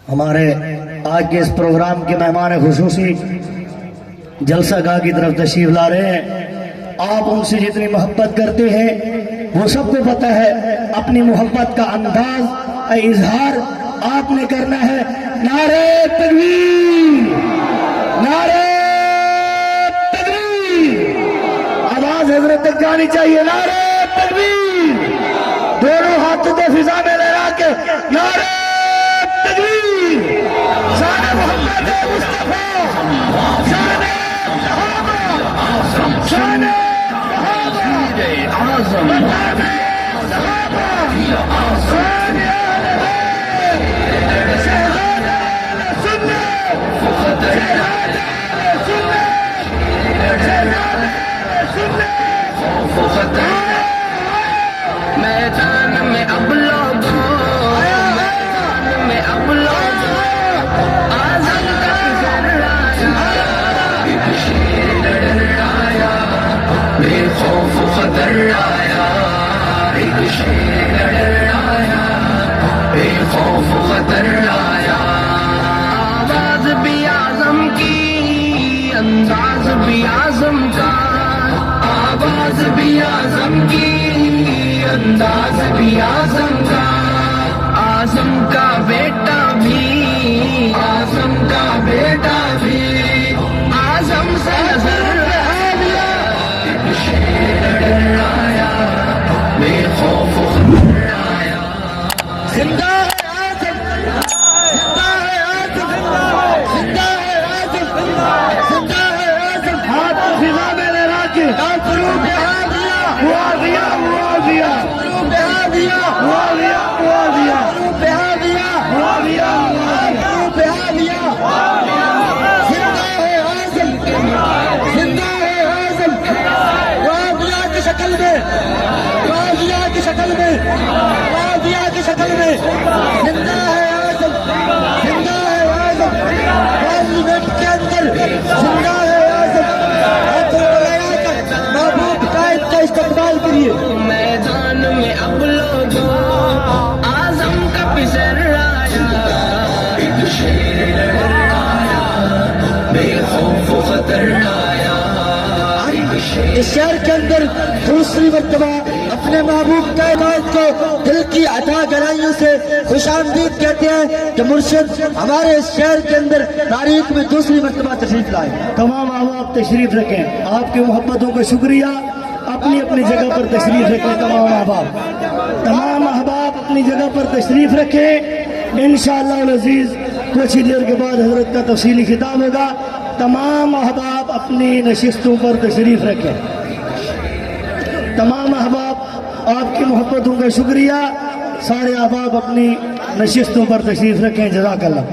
ہمارے آج کے اس پروگرام کے مہمان خصوصی جلسہ گاہ کی طرف تشریف لا رہے ہیں. آپ ان سے جتنی محبت کرتے ہیں وہ سب کو پتہ ہے. اپنی محبت کا انداز اظہار آپ نے کرنا ہے. نعرہ تکبیر، نعرہ تکبیر. آواز حضرت تک جانی چاہیے. نعرہ تکبیر. دونوں ہاتھوں کو فضا میں لہرا کے نعرہ تکبیر. شان محمد مصطفیٰ، شان صحابہ، شان میدان میں اب لوگوں، میدان میں اب لوگوں، اعظم کا فضل آیا، ایک شیر لڑ آیا، بے خوف خطر آیا، ایک شیر لڑ آیا، بے خوف خطر آیا. آواز بھی اعظم کی، انداز بھی اعظم کا، آواز بھی اعظم کی، انداز بھی اعظم کا. اعظم کا بیٹا بھی، اعظم کا بیٹا بھی، اعظم سے نظر آیا، ایک شیر لڑ آیا، بے خوف خطر آیا. زندہ ہے اعظم، زندہ ہے اعظم، زندہ ہے اعظم، زندہ ہے اعظم. ہاتھ فضا میں لہرا کے گروپ معاویہ، معاویہ، گروپ معاویہ، معاویہ، معاویہ، گروپ معاویہ، معاویہ، گروپ معاویہ. زندہ ہے اعظم، زندہ ہے اعظم. معاویہ کی شکل میں، معاویہ کی شکل میں، معاویہ کی شکل میں زندہ ہے اعظم، زندہ ہے اعظم. پارلیمنٹ کے اندر زندہ ہے اعظم. ہاتھوں کو لگا کر محبوب قائد کا استقبال کریے. میدان میں اب لوگوں، اعظم کا پسر آیا، ایک شیر لڑ آیا، بے خوف خطر آیا. اس شہر کے اندر دوسری مرتبہ اپنے محبوب کائنات کو دل کی عطا گرائیوں سے خوش آمدید کہتے ہیں کہ مرشد ہمارے اس شہر کے اندر تاریخ میں دوسری مرتبہ تشریف لائے. تمام احباب تشریف رکھیں. آپ کی محبتوں کا شکریہ. اپنی اپنی جگہ پر تشریف رکھیں. تمام احباب، تمام احباب اپنی جگہ پر تشریف رکھیں. انشاءاللہ العزیز کچھ ہی دیر کے بعد حضرت کا تفصیلی خطاب ہوگا. تمام احباب اپنی نشستوں پر تشریف رکھیں. تمام احباب آپ کی محبتوں کا شکریہ. سارے احباب اپنی نشستوں پر تشریف رکھیں. جزاک اللہ.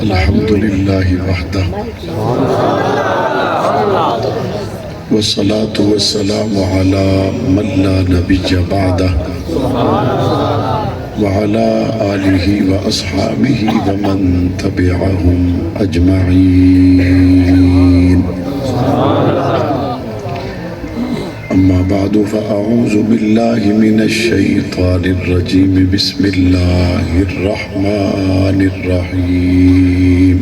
الحمدللہ وحدہ والصلاة والسلام على من لا نبی بعدہ وعلى آلہ واصحابہ ومن تبعہم اجمعین. اما بعد فاعوذ باللہ من الشیطان الرجیم. بسم اللہ الرحمن الرحیم.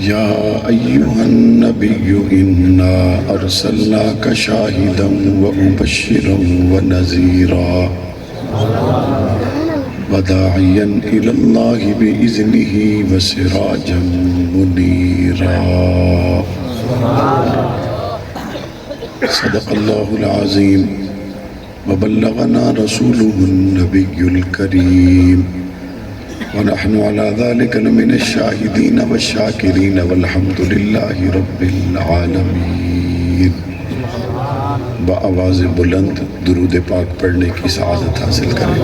یا ایہا النبی انا ارسلناک شاہدا ومبشرا ونذیرا وداعیا الی اللہ بإذنہ وسراجا منیرا. صدق اللہ العظیم وبلغنا رسوله النبی الکریم ونحن على ذلك لمن الشاہدین والشاکرین والحمد للہ رب العالمین. بآواز بلند درود پاک پڑھنے کی سعادت حاصل کریں.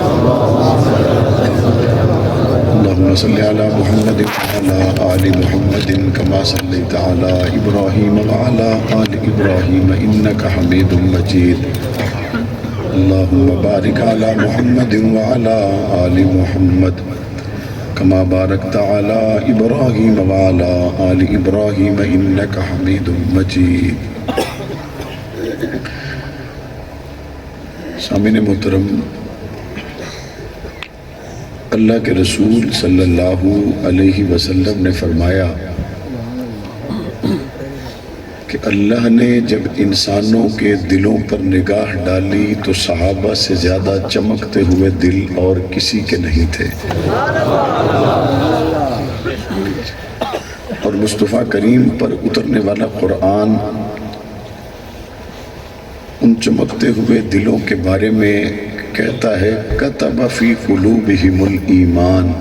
اللہم صل على محمد وعلى آل محمد كما صليت على إبراهيم وعلى آل إبراهيم إنك حميد مجيد اللهم بارك على محمد وعلى آل محمد كما باركت على إبراهيم وعلى آل إبراهيم إنك حميد مجيد. سامعین محترم، اللہ کے رسول صلی اللہ علیہ وسلم نے فرمایا کہ اللہ نے جب انسانوں کے دلوں پر نگاہ ڈالی تو صحابہ سے زیادہ چمکتے ہوئے دل اور کسی کے نہیں تھے، اور مصطفیٰ کریم پر اترنے والا قرآن ان چمکتے ہوئے دلوں کے بارے میں کہتا ہے کتب فی قلوبہم الایمان،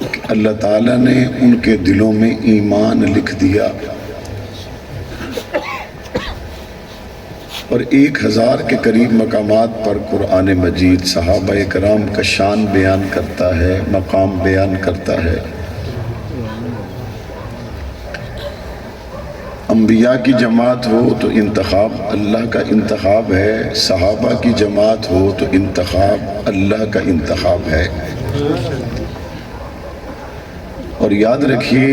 کہ اللہ تعالیٰ نے ان کے دلوں میں ایمان لکھ دیا. اور 1000 کے قریب مقامات پر قرآن مجید صحابہ کرام کا شان بیان کرتا ہے، مقام بیان کرتا ہے. انبیاء کی جماعت ہو تو انتخاب اللہ کا انتخاب ہے، صحابہ کی جماعت ہو تو انتخاب اللہ کا انتخاب ہے. اور یاد رکھیے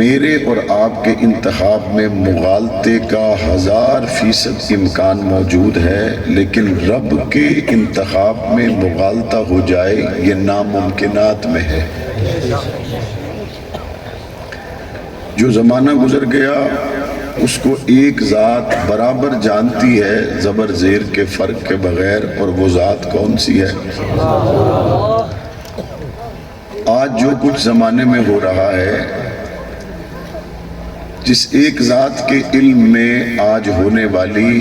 میرے اور آپ کے انتخاب میں مغالطے کا 1000% امکان موجود ہے، لیکن رب کے انتخاب میں مغالطہ ہو جائے یہ ناممکنات میں ہے. جو زمانہ گزر گیا اس کو ایک ذات برابر جانتی ہے زبر زیر کے فرق کے بغیر، اور وہ ذات کون سی ہے؟ آج جو کچھ زمانے میں ہو رہا ہے، جس ایک ذات کے علم میں آج ہونے والی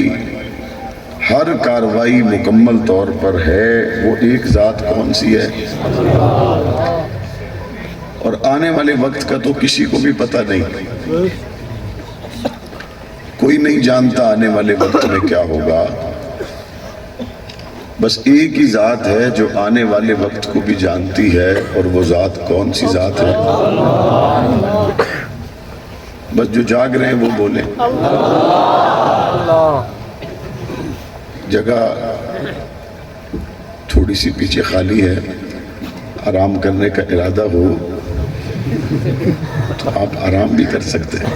ہر کاروائی مکمل طور پر ہے، وہ ایک ذات کون سی ہے؟ اور آنے والے وقت کا تو کسی کو بھی پتہ نہیں، کوئی نہیں جانتا آنے والے وقت میں کیا ہوگا. بس ایک ہی ذات ہے جو آنے والے وقت کو بھی جانتی ہے، اور وہ ذات کون سی ذات ہے؟ بس جو جاگ رہے ہیں وہ بولیں. جگہ تھوڑی سی پیچھے خالی ہے، آرام کرنے کا ارادہ ہو تو آپ آرام بھی کر سکتے ہیں.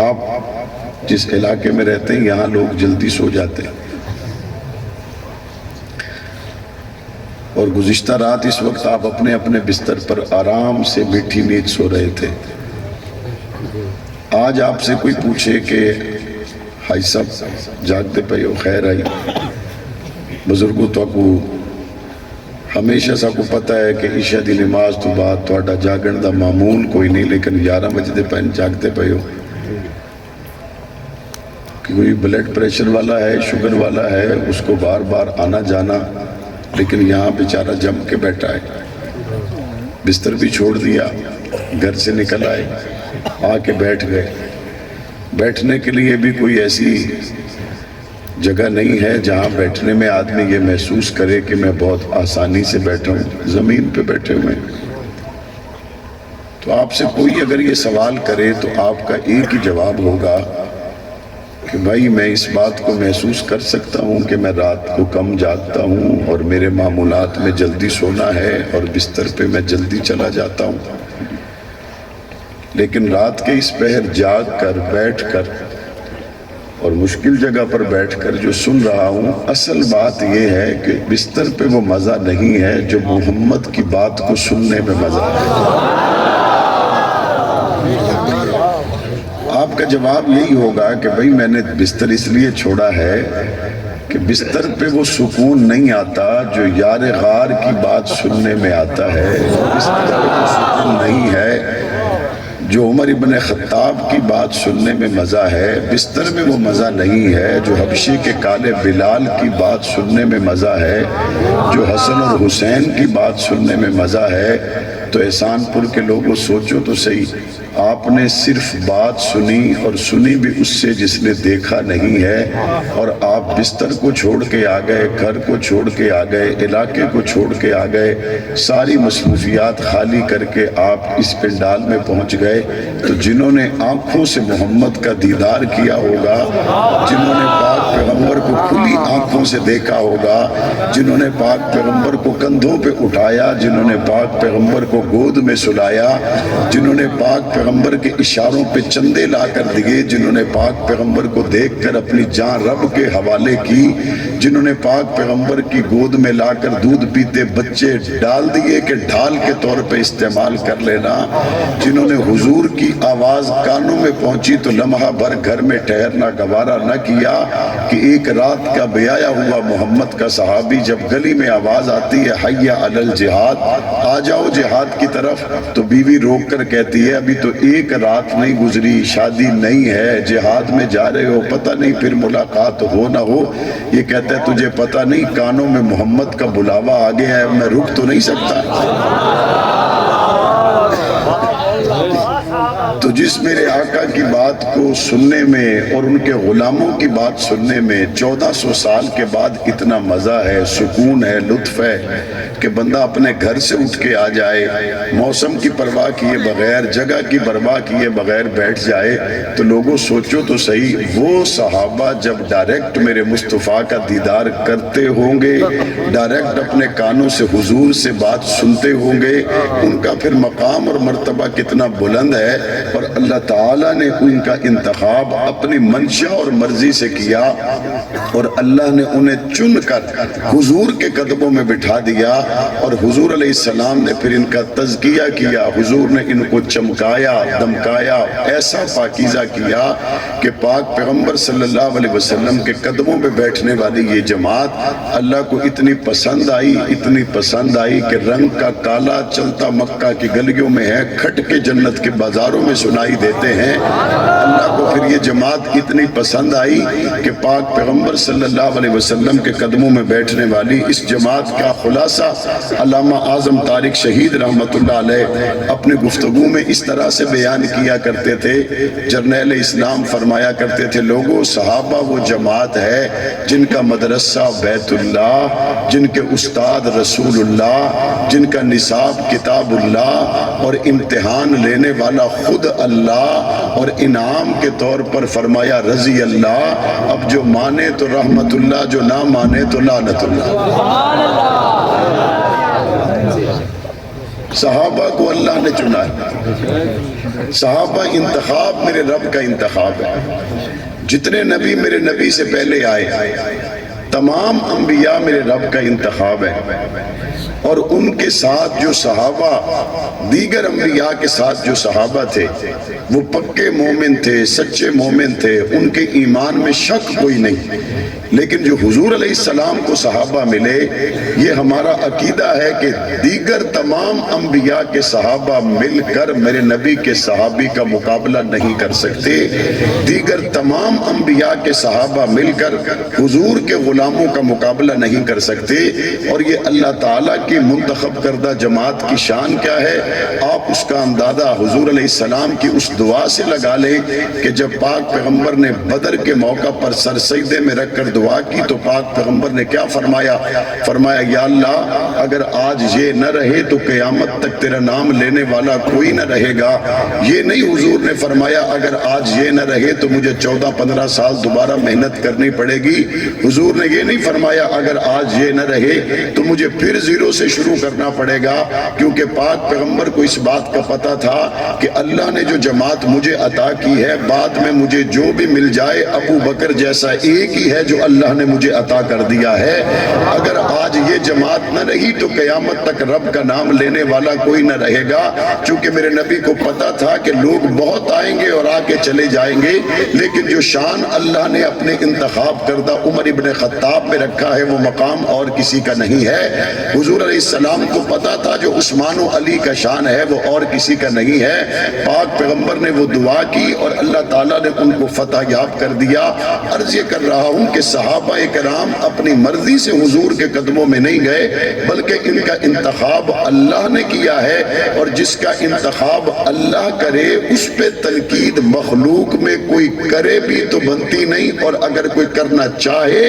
آپ جس علاقے میں رہتے ہیں یہاں لوگ جلدی سو جاتے ہیں، اور گزشتہ رات اس وقت آپ اپنے اپنے بستر پر آرام سے میٹھی نیند سو رہے تھے. آج آپ سے کوئی پوچھے کہ ہائی صاحب جاگتے پہ ہو، خیر آئی بزرگوں تو کو ہمیشہ سا کو پتہ ہے کہ عشاء دی نماز تو بعد تھوڑا جاگن دا معمول کوئی نہیں، لیکن 11 بجے پہ جاگتے پہ ہو. کوئی بلڈ پریشر والا ہے، شوگر والا ہے، اس کو بار بار آنا جانا، لیکن یہاں بیچارہ جم کے بیٹھا ہے. بستر بھی چھوڑ دیا، گھر سے نکل آئے، آ کے بیٹھ گئے. بیٹھنے کے لیے بھی کوئی ایسی جگہ نہیں ہے جہاں بیٹھنے میں آدمی یہ محسوس کرے کہ میں بہت آسانی سے بیٹھا ہوں، زمین پہ بیٹھے ہوئے ہیں. تو آپ سے کوئی اگر یہ سوال کرے تو آپ کا ایک ہی جواب ہوگا کہ بھائی میں اس بات کو محسوس کر سکتا ہوں کہ میں رات کو کم جاگتا ہوں اور میرے معمولات میں جلدی سونا ہے اور بستر پہ میں جلدی چلا جاتا ہوں، لیکن رات کے اس پہر جاگ کر بیٹھ کر اور مشکل جگہ پر بیٹھ کر جو سن رہا ہوں، اصل بات یہ ہے کہ بستر پہ وہ مزہ نہیں ہے جو محمد کی بات کو سننے میں مزہ ہے. آپ کا جواب یہی ہوگا کہ بھائی میں نے بستر اس لیے چھوڑا ہے کہ بستر پہ وہ سکون نہیں آتا جو یار غار کی بات سننے میں آتا ہے. بستر پہ وہ سکون نہیں ہے جو عمر ابن خطاب کی بات سننے میں مزہ ہے. بستر میں وہ مزہ نہیں ہے جو حبشے کے کالے بلال کی بات سننے میں مزہ ہے، جو حسن اور حسین کی بات سننے میں مزہ ہے. تو احسان پور کے لوگوں سوچو تو صحیح، آپ نے صرف بات سنی اور سنی بھی اس سے جس نے دیکھا نہیں ہے، اور آپ بستر کو چھوڑ کے آ گئے، گھر کو چھوڑ کے آ گئے، علاقے کو چھوڑ کے آ گئے، ساری مصروفیات خالی کر کے آپ اس پنڈال میں پہنچ گئے۔ تو جنہوں نے آنکھوں سے محمد کا دیدار کیا ہوگا، جنہوں نے پاک پیغمبر کو کھلی آنکھوں سے دیکھا ہوگا، جنہوں نے پاک پیغمبر کو کندھوں پہ اٹھایا، جنہوں نے پاک پیغمبر کو گود میں سلایا، جنہوں نے پاک پیغمبر کے اشاروں پہ چندے لا کر دیے، جنہوں نے پاک پیغمبر کو دیکھ کر اپنی جان رب کے حوالے کی، جنہوں نے پاک پیغمبر کی گود میں لا کر دودھ پیتے بچے ڈال دیے کہ ڈھال کے طور پہ استعمال کر لینا، جنہوں نے حضور کی آواز کانوں میں پہنچی تو لمحہ بھر گھر میں ٹھہرنا گوارا نہ کیا کہ ایک رات کا بیایا ہوا محمد کا صحابی جب گلی میں آواز آتی ہے حی علی الجہاد، آ جاؤ جہاد کی طرف، تو بیوی روک کر کہتی ہے ابھی تو ایک رات نہیں گزری، شادی نہیں ہے، جہاد میں جا رہے ہو، پتہ نہیں پھر ملاقات ہو نہ ہو۔ یہ کہتا ہے تجھے پتہ نہیں کانوں میں محمد کا بلاوا آ گیا ہے، میں رک تو نہیں سکتا۔ تو جس میرے آقا کی بات کو سننے میں اور ان کے غلاموں کی بات سننے میں 1400 سال کے بعد اتنا مزہ ہے، سکون ہے، لطف ہے کہ بندہ اپنے گھر سے اٹھ کے آ جائے، موسم کی پرواہ کیے بغیر، جگہ کی پرواہ کیے بغیر بیٹھ جائے، تو لوگوں سوچو تو صحیح، وہ صحابہ جب ڈائریکٹ میرے مصطفیٰ کا دیدار کرتے ہوں گے، ڈائریکٹ اپنے کانوں سے حضور سے بات سنتے ہوں گے، ان کا پھر مقام اور مرتبہ کتنا بلند ہے، اور اللہ تعالیٰ نے ان کا انتخاب اپنی منشا اور مرضی سے کیا، اور اللہ نے انہیں چن کر حضور کے قدموں میں بٹھا دیا، اور حضور علیہ السلام نے پھر ان کا تزکیہ کیا، حضور نے ان کو چمکایا، دمکایا، ایسا پاکیزہ کیا کہ پاک پیغمبر صلی اللہ علیہ وسلم کے قدموں میں بیٹھنے والی یہ جماعت اللہ کو اتنی پسند آئی، اتنی پسند آئی کہ رنگ کا کالا چلتا مکہ کی گلیوں میں ہے، کھٹ کے جنت کے بازاروں میں سنائی دیتے ہیں۔ اللہ کو پھر یہ جماعت اتنی پسند آئی کہ پاک پیغمبر صلی اللہ علیہ وسلم کے قدموں میں بیٹھنے والی اس جماعت کا خلاصہ علامہ اعظم طارق شہید رحمت اللہ علیہ اپنے گفتگو میں اس طرح سے بیان کیا کرتے تھے۔ جرنیل اسلام فرمایا کرتے تھے لوگوں، صحابہ وہ جماعت ہے جن کا مدرسہ بیت اللہ، جن کے استاد رسول اللہ، جن کا نصاب کتاب اللہ، اور امتحان لینے والا خود اللہ، اور انعام کے طور پر فرمایا رضی اللہ، اب جو مانے تو رحمت اللہ، جو نہ مانے تو لعنت اللہ۔ صحابہ کو اللہ نے چنا ہے، صحابہ انتخاب میرے رب کا انتخاب ہے۔ جتنے نبی میرے نبی سے پہلے آئے، تمام انبیاء میرے رب کا انتخاب ہے، اور ان کے ساتھ جو صحابہ، دیگر انبیاء کے ساتھ جو صحابہ تھے وہ پکے مومن تھے، سچے مومن تھے، ان کے ایمان میں شک کوئی نہیں، لیکن جو حضور علیہ السلام کو صحابہ ملے، یہ ہمارا عقیدہ ہے کہ دیگر تمام انبیاء کے صحابہ مل کر میرے نبی کے صحابی کا مقابلہ نہیں کر سکتے، دیگر تمام انبیاء کے صحابہ مل کر حضور کے غلاموں کا مقابلہ نہیں کر سکتے، اور یہ اللہ تعالیٰ کی منتخب کردہ جماعت کی شان کیا ہے، آپ اس کا اندازہ حضور علیہ السلام کی اس دعا سے لگا لیں کہ جب پاک پیغمبر نے بدر کے موقع پر سر سجدے میں رکھ کر دعا کی تو پاک پیغمبر نے کیا فرمایا؟ فرمایا یا اللہ اگر آج یہ نہ رہے تو قیامت تک تیرا نام لینے والا کوئی نہ رہے گا۔ یہ نہیں حضور نے فرمایا اگر آج یہ نہ رہے تو مجھے 14-15 سال دوبارہ محنت کرنی پڑے گی۔ حضور نے یہ نہیں فرمایا اگر آج یہ نہ رہے تو مجھے پھر زیرو سے شروع کرنا پڑے گا، کیونکہ پاک پیغمبر کو اس بات کا پتہ تھا کہ اللہ نے جو جماعت مجھے عطا کی ہے، بعد میں مجھے جو بھی مل جائے ابو بکر جیسا ایک ہی ہے جو اللہ نے مجھے عطا کر دیا ہے۔ اگر آج یہ جماعت نہ رہی تو قیامت تک رب کا نام لینے والا کوئی نہ رہے گا، چونکہ میرے نبی کو پتا تھا کہ لوگ بہت آئیں گے اور آ کے چلے جائیں گے، لیکن جو شان اللہ نے اپنے انتخاب کردہ عمر ابن خطاب میں رکھا ہے وہ مقام اور کسی کا نہیں ہے۔ حضور علیہ السلام کو پتا تھا جو عثمان و علی کا شان ہے وہ اور کسی کا نہیں ہے. پاک پیغمبر نے وہ دعا کی اور اللہ تعالیٰ نے ان کو فتح یاب کر دیا. عرض یہ کر رہا ہوں کہ صحابہ کرام اپنی مرضی سے حضور کے قدموں میں نہیں گئے بلکہ ان کا انتخاب اللہ نے کیا ہے, اور جس کا انتخاب اللہ کرے اس پہ تنقید مخلوق میں کوئی کرے بھی تو بنتی نہیں, اور اگر کوئی کرنا چاہے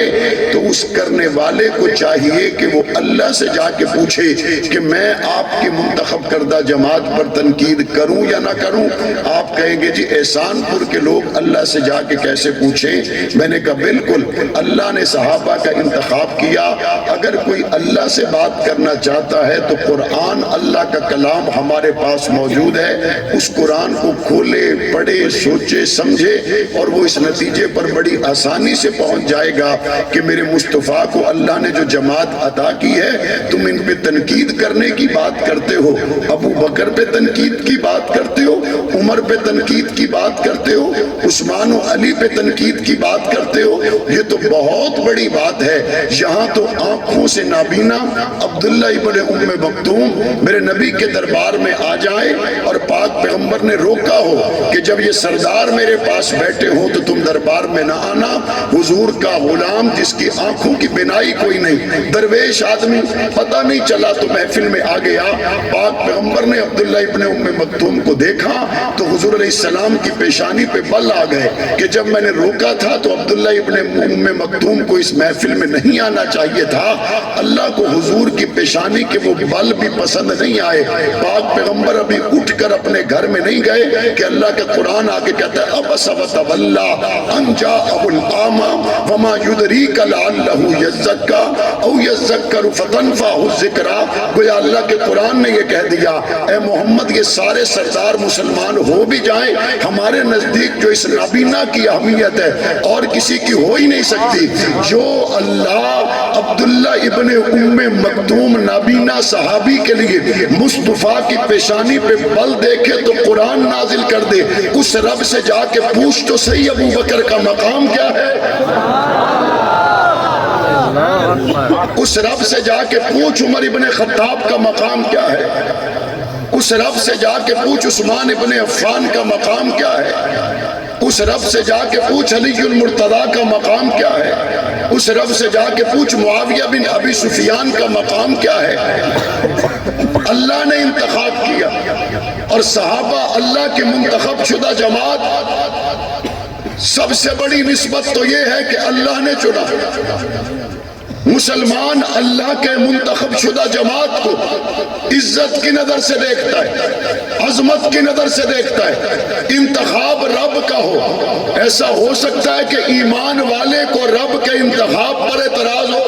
تو اس کرنے والے کو چاہیے کہ وہ اللہ سے جا کے پوچھے کہ میں آپ کی منتخب کردہ جماعت پر تنقید کروں یا نہ کروں. آپ کہیں گے جی احسان پور کے لوگ اللہ سے جا کے کیسے پوچھیں؟ میں نے کہا بالکل, اللہ نے صحابہ کا انتخاب کیا. اگر کوئی اللہ سے بات کرنا چاہتا ہے تو قرآن اللہ کا کلام ہمارے پاس موجود ہے, اس قرآن کو کھولے, پڑھے, سوچے, سمجھے, اور وہ اس نتیجے پر بڑی آسانی سے پہنچ جائے گا کہ میرے مصطفیٰ کو اللہ نے جو جماعت عطا کی ہے تم ان پہ تنقید کرنے کی بات کرتے ہو, ابو بکر پہ تنقید کی بات کرتے ہو, عمر پہ تنقید کی بات کرتے ہو, عثمان و علی پہ تنقید کی بات کرتے ہو, یہ تو بہت بڑی بات ہے. یہاں تو آنکھوں سے نابینا عبداللہ ابن ام مکتوم میرے نبی کے دربار میں آ جائے اور پاک پیغمبر نے روکا ہو کہ جب یہ سردار میرے پاس بیٹھے ہوں تو تم دربار میں نہ آنا. حضور کا غلام جس کی آنکھوں کی بینائی کوئی نہیں, درویش آدمی, پتہ نہیں چلا تو محفل میں آ گیا. پاک پیغمبر نے عبداللہ ابن ام مکتوم کو دیکھا تو حضور علیہ السلام کی پیشانی پہ بل آ گئے کہ جب میں نے روکا تھا تو عبداللہ ابن ام مکتوم کو اس محفل میں نہیں آنا چاہیے تھا. اللہ کو حضور کی پیشانی کے وہ بل بھی پسند نہیں آئے. پاک پیغمبر ابھی اٹھ کر اپنے گھر میں نہیں گئے کہ اللہ کا قرآن آگے کہتا ہے ابس وتولی ان جاءہ الاعمی وما یدریک لعلہ یزکا او یذکر فتنفعہ الذکری. گویا اللہ کے قرآن نے یہ کہہ دیا اے محمد یہ سارے سردار مسلمان ہو بھی جائیں, ہمارے نزدیک جو اس نابینا کی اہمیت ہے اور کسی کی ہو ہی نہیں سکتی. جو اللہ عبداللہ ابن ام مکتوم نابینا صحابی کے لیے مصطفیٰ کی پیشانی پہ بل دیکھے تو قرآن نازل کر دے, اس رب سے جا کے پوچھ تو صحیح ابو بکر کا مقام کیا ہے, اس رب سے جا کے پوچھ عمر ابن خطاب کا مقام کیا ہے, اس رب سے جا کے پوچھ عثمان ابن عفان کا مقام کیا ہے, اس رب سے جا کے پوچھ علی المرتضیٰ کا مقام کیا ہے, اس رب سے جا کے پوچھ معاویہ بن ابی سفیان کا مقام کیا ہے. اللہ نے انتخاب کیا اور صحابہ اللہ کی منتخب شدہ جماعت. سب سے بڑی نسبت تو یہ ہے کہ اللہ نے چنا. مسلمان اللہ کے منتخب شدہ جماعت کو عزت کی نظر سے دیکھتا ہے, عظمت کی نظر سے دیکھتا ہے. انتخاب رب کا ہو, ایسا ہو سکتا ہے کہ ایمان والے کو رب کے انتخاب پر اعتراض ہو,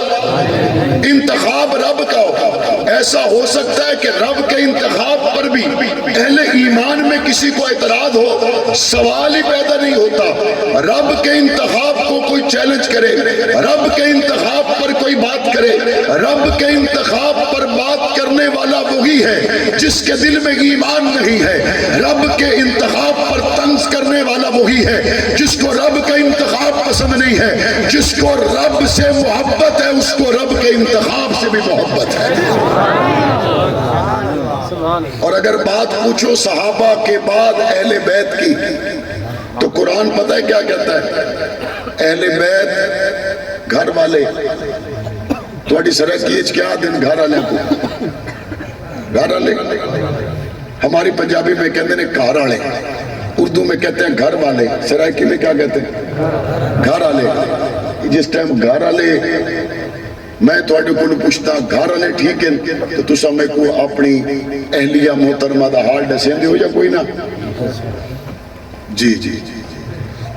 انتخاب رب کا ہو. ایسا ہو سکتا ہے کہ رب کے انتخاب پر بھی اہل ایمان میں کسی کو اعتراض ہو, سوال ہی پیدا نہیں ہوتا. رب کے انتخاب کو کوئی چیلنج کرے, رب کے انتخاب پر کوئی بات کرے, رب کے انتخاب پر بات کرنے والا وہی ہے جس کے دل میں ایمان نہیں ہے. رب کے انتخاب پر طنز کرنے والا وہی ہے جس کو رب کا انتخاب پسند نہیں ہے. جس کو رب سے محبت ہے اس کو رب کے انتخاب سے بھی محبت ہے. اور اگر بات پوچھو صحابہ کے بعد اہل بیت کی تو قرآن پتہ ہے کیا کہتا ہے, اہل بیت گھر والے. تھوڑی سرکی کیا دن گھر والے کو, گھر والے ہماری پنجابی میں کہتے ہیں گھر والے, اردو میں کہتے ہیں گھر والے, سرائکی میں کیا کہتے ہیں گھر والے. جس ٹائم گھر والے میں تھوڑے کو پوچھتا گھر والے ٹھیک ہے تو تسا میں کو اپنی اہلیہ محترمہ دا حال دسیں دے ہو یا کوئی نہ. جی جی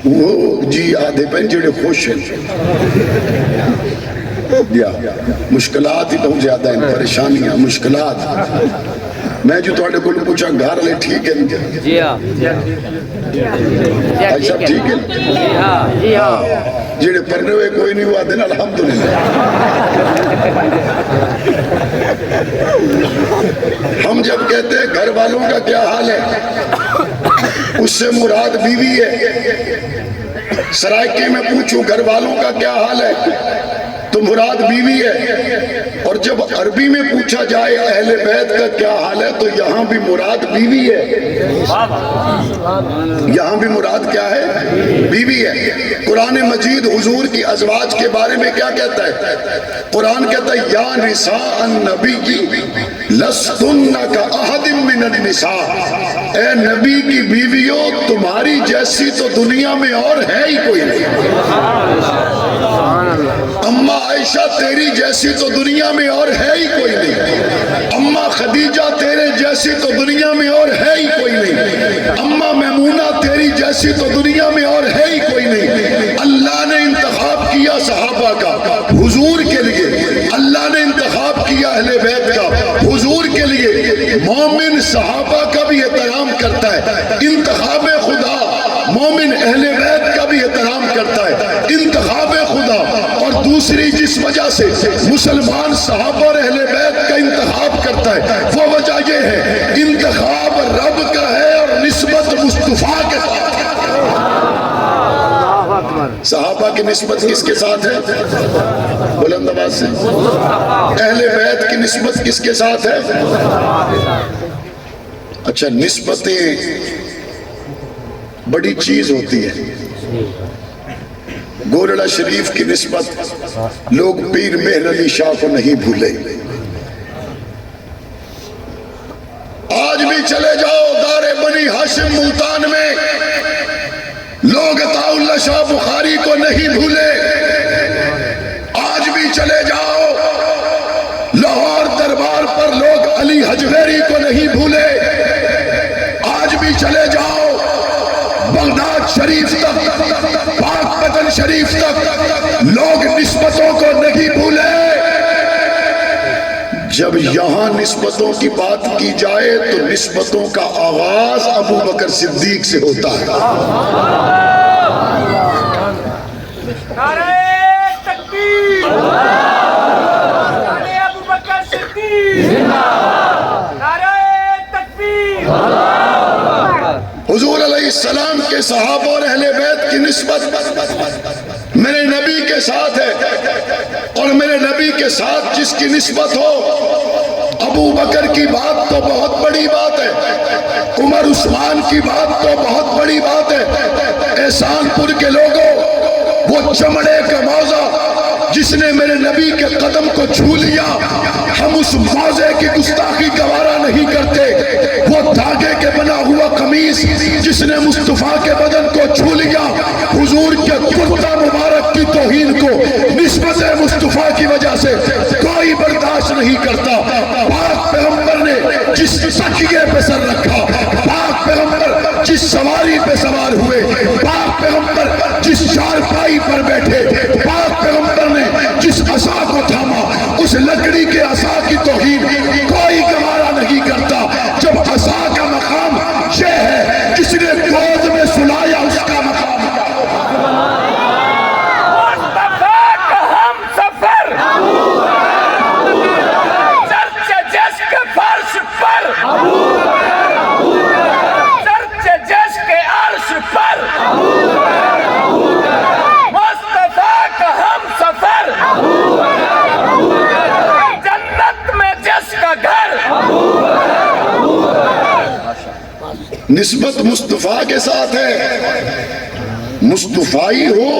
وہ جی آدھے پہن جڑے خوش ہیں, مشکلات ہی بہت زیادہ ہیں, پریشانیاں, مشکلات. میں جو تھوڑے کو پوچھا گھر والے ٹھیک ہے جی ہاں سب ٹھیک ہے, جڑے پڑھنے ہوئے کوئی نہیں ہوا دن الحمدللہ. ہم جب کہتے ہیں گھر والوں کا کیا حال ہے اس سے مراد بیوی ہے. سرائکی میں پوچھوں گھر والوں کا کیا حال ہے تو مراد بیوی ہے، اور جب عربی میں پوچھا جائے اہل بیت کا کیا حال ہے تو یہاں بھی مراد بیوی ہے، یہاں بھی مراد کیا ہے؟ بیوی ہے۔ قرآن مجید حضور کی ازواج کے بارے میں کیا کہتا ہے؟ قرآن کہتا ہے یا نساء النبی لستن کاحد من النساء، اے نبی کی بیویوں تمہاری جیسی تو دنیا میں اور ہے ہی کوئی نہیں۔ اماں عائشہ تیری جیسی تو دنیا میں اور ہے ہی کوئی نہیں، اماں خدیجہ تیرے جیسی تو دنیا میں اور ہے ہی کوئی نہیں، اماں میمونہ تیری جیسی تو دنیا میں اور ہے ہی کوئی نہیں۔ اللہ نے انتخاب کیا صحابہ کا حضور کے لیے، اللہ نے انتخاب کیا اہل بیت کا حضور کے لیے۔ مومن صحابہ کا بھی احترام کرتا ہے، انتخاب خدا مومن اہل بیت کا بھی احترام کرتا ہے، انتخاب خدا۔ اور دوسری جس وجہ سے مسلمان صحابہ اور اہل بیت کا انتخاب کرتا ہے وہ وجہ یہ ہے انتخاب رب کا ہے اور نسبت مصطفیٰ کے ساتھ ہے۔ صحابہ کی نسبت کس کے ساتھ ہے؟ بلند آواز سے۔ اہل بیت کی نسبت کس کے ساتھ ہے؟ اچھا، نسبتیں بڑی چیز ہوتی ہے۔ گورڑا شریف کی نسبت لوگ پیر مہر علی شاہ کو نہیں بھولے۔ آج بھی چلے جاؤ دار بنی ہاشم ملتان میں، لوگ عطا اللہ شاہ بخاری کو نہیں بھولے۔ آج بھی چلے جاؤ لاہور دربار پر لوگ علی حجویری کو نہیں بھولے۔ آج بھی چلے جاؤ بغداد شریف تک، پاک پتن شریف تک لوگ نسبتوں کو نہیں بھولے۔ جب یہاں نسبتوں کی بات کی جائے تو نسبتوں کا آغاز ابو بکر صدیق سے ہوتا ہے۔ نعرہ تکبیر، نعرہ ابو بکر صدیق، نعرہ تکبیر۔ حضور علیہ السلام کے صحابہ اور اہل بیت کی نسبت میرے نبی کے ساتھ ہے، اور میرے نبی کے ساتھ جس کی نسبت ہو، ابو بکر کی بات تو بہت بڑی بات ہے، عمر عثمان کی بات تو بہت بڑی بات ہے۔ احسان پور کے لوگوں، وہ چمڑے کا موزہ جس نے میرے نبی کے قدم کو چھو لیا، ہم اس موزے کی گستاخی گوارا نہیں کرتے۔ وہ دھاگے کے بنا ہوا قمیص جس نے مصطفیٰ کے بدن کو چھو لیا، حضور کے کرتا مبارک کی توہین کو نسبت مصطفیٰ کی وجہ سے کوئی برداشت نہیں کرتا۔ پاک پیغمبر نے جس تکیے پہ سر رکھا، پاک پیغمبر جس سواری پہ سوار ہوئے، پاک پیغمبر جس چارپائی پر بیٹھے، پاک پیغمبر نے جس عصا کو تھاما، اس لکڑی کے عصا کی توہین کوئی گوارا نہیں کرتا۔ جب عصا کا مقام یہ ہے کس نے گود میں سلایا، اس کا مقام مصطفیٰ کا ہم سفر، چرچ جس کے فرش پر، چرچ جس کے عرش پر، مصطفیٰ کا ہم سفر، جنت میں جس کا گھر۔ نسبت مصطفیٰ کے ساتھ ہے۔ مصطفائی ہو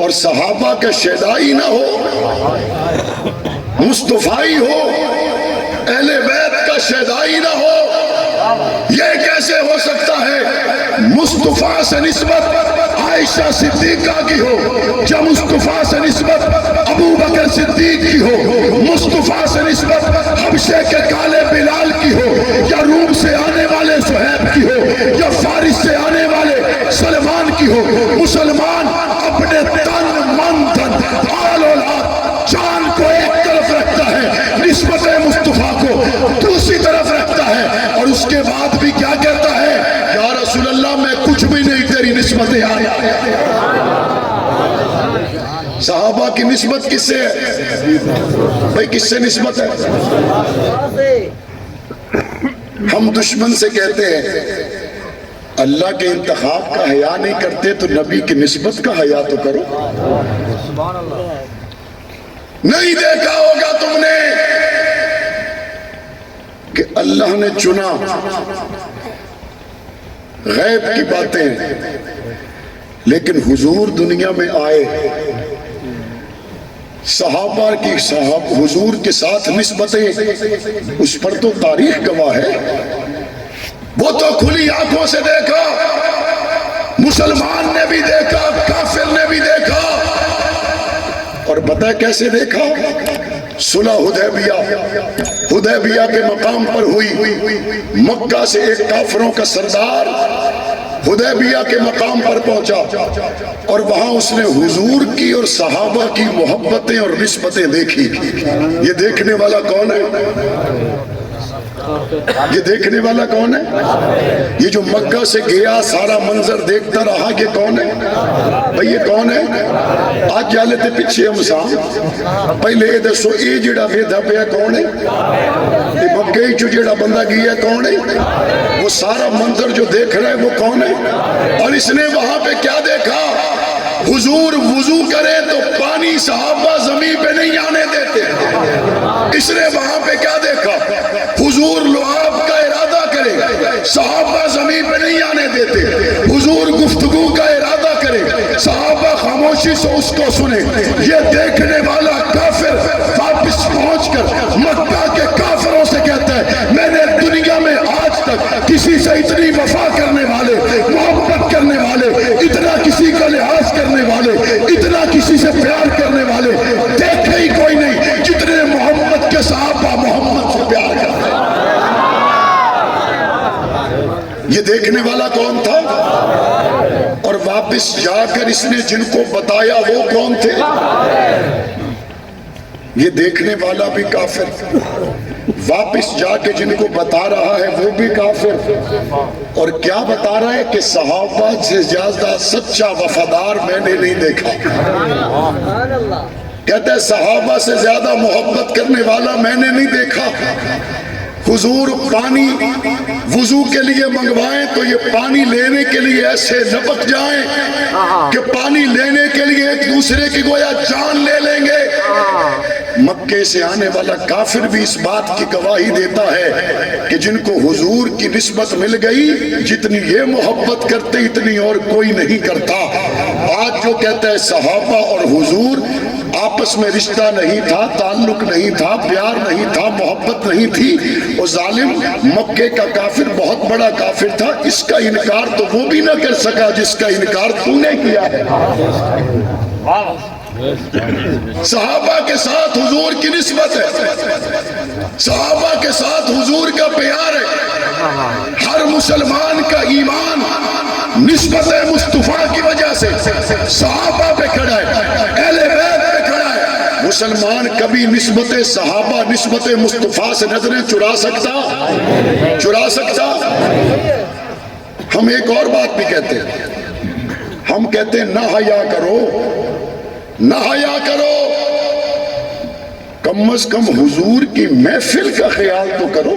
اور صحابہ کا شیدائی نہ ہو، مصطفائی ہو اہل بیت کا شیدائی نہ ہو، یہ کیسے ہو سکتا ہے؟ مصطفیٰ سے نسبت عائشہ صدیقہ کی ہو، یا مصطفیٰ سے نسبت ابو بکر صدیق کی ہو، مصطفیٰ سے نسبت حبشے کے کالے بلال کی ہو، یا روم سے آنے والے صہیب کی ہو، یا فارس سے آنے والے سلمان کی ہو۔ مسلمان اپنے تن من دھن آل اولاد جان کو ایک طرف رکھتا ہے، نسبت مصطفیٰ کو دوسری طرف رکھتا ہے، اور اس کے بعد بھی کیا کہتا ہے؟ یا رسول اللہ میں کچھ بھی نہیں، تیری نسبت ہے۔ صحابہ کی نسبت کس سے ہے بھائی؟ کس سے نسبت ہے؟ ہم دشمن سے کہتے ہیں اللہ کے انتخاب کا حیا نہیں کرتے تو نبی کی نسبت کا حیا تو کرو. نہیں دیکھا ہوگا تم نے کہ اللہ نے چنا غیب کی باتیں، لیکن حضور دنیا میں آئے، صحابہ کی حضور کے ساتھ نسبتیں، اس پر تو تاریخ گواہ ہے. وہ تو کھلی آنکھوں سے دیکھا، مسلمان نے بھی دیکھا، کافر نے بھی دیکھا. اور پتہ کیسے دیکھا؟ صلح حدیبیہ کے مقام پر ہوئی. مکہ سے ایک کافروں کا سردار حدیبیہ کے مقام پر پہنچا اور وہاں اس نے حضور کی اور صحابہ کی محبتیں اور نسبتیں دیکھی. یہ دیکھنے والا کون ہے؟ یہ دیکھنے والا کون ہے؟ یہ جو مکہ سے گیا سارا منظر دیکھتا رہا، یہ کون ہے بھئی؟ یہ کون ہے؟ آج جا لیتے پیچھے ہم سام پہلے یہ دسو یہ جڑا ویدھا پیا کون ہے؟ یہ مکہ جو جڑا بندہ گیا کون ہے؟ وہ سارا منظر جو دیکھ رہا ہے وہ کون ہے؟ اور اس نے وہاں پہ کیا دیکھا؟ حضور وضو کرے تو پانی صحابہ زمین پہ نہیں آنے دیتے. اس نے وہاں پہ کیا دیکھا؟ حضور لعاب کا ارادہ کرے، صحابہ زمین پہ نہیں آنے دیتے. حضور گفتگو کا ارادہ کرے، صحابہ خاموشی سے اس کو سنے. یہ دیکھنے والا کافر واپس پہنچ کر مکہ کے کافروں سے کہتا ہے میں نے دنیا میں آج تک کسی سے اتنی وفا کرنے والے، محبت کرنے والے، اتنا کسی کا لحاظ کرنے والے، اتنا کسی سے پیار کرنے والے دیکھے ہی کوئی نہیں جتنے محمد کے صحابہ محمد سے پیار کرتے ہیں. یہ دیکھنے والا کون تھا؟ اور واپس جا کر اس نے جن کو بتایا وہ کون تھے؟ یہ دیکھنے والا بھی کافر، واپس جا کے جن کو بتا رہا ہے وہ بھی کافر. اور کیا بتا رہا ہے کہ صحابہ سے زیادہ سچا وفادار میں نے نہیں دیکھا. کہتا ہے صحابہ سے زیادہ محبت کرنے والا میں نے نہیں دیکھا. حضور پانی وضو کے لیے منگوائیں تو یہ پانی لینے کے لیے ایسے لپک جائیں کہ پانی لینے کے لیے ایک دوسرے کی گویا جان لے لیں گے. مکے سے آنے والا کافر بھی اس بات کی گواہی دیتا ہے کہ جن کو حضور کی نسبت مل گئی، جتنی یہ محبت کرتے اتنی اور کوئی نہیں کرتا. آج جو کہتا ہے صحابہ اور حضور آپس میں رشتہ نہیں تھا، تعلق نہیں تھا، پیار نہیں تھا، محبت نہیں تھی، وہ ظالم مکے کا کافر بہت بڑا کافر تھا. اس کا انکار تو وہ بھی نہ کر سکا جس کا انکار تو نے کیا ہے. صحابہ کے ساتھ حضور کی نسبت ہے، صحابہ کے ساتھ حضور کا پیار ہے. ہر مسلمان کا ایمان نسبت مصطفیٰ کی وجہ سے صحابہ پہ کھڑا ہے، اہل بیت پہ کھڑا ہے. مسلمان کبھی نسبت صحابہ، نسبت مصطفیٰ سے نظریں چرا سکتا؟ ہم ایک اور بات بھی کہتے ہیں، ہم کہتے ہیں نہ حیا کرو، نہ حیا کرو، کم از کم حضور کی محفل کا خیال تو کرو.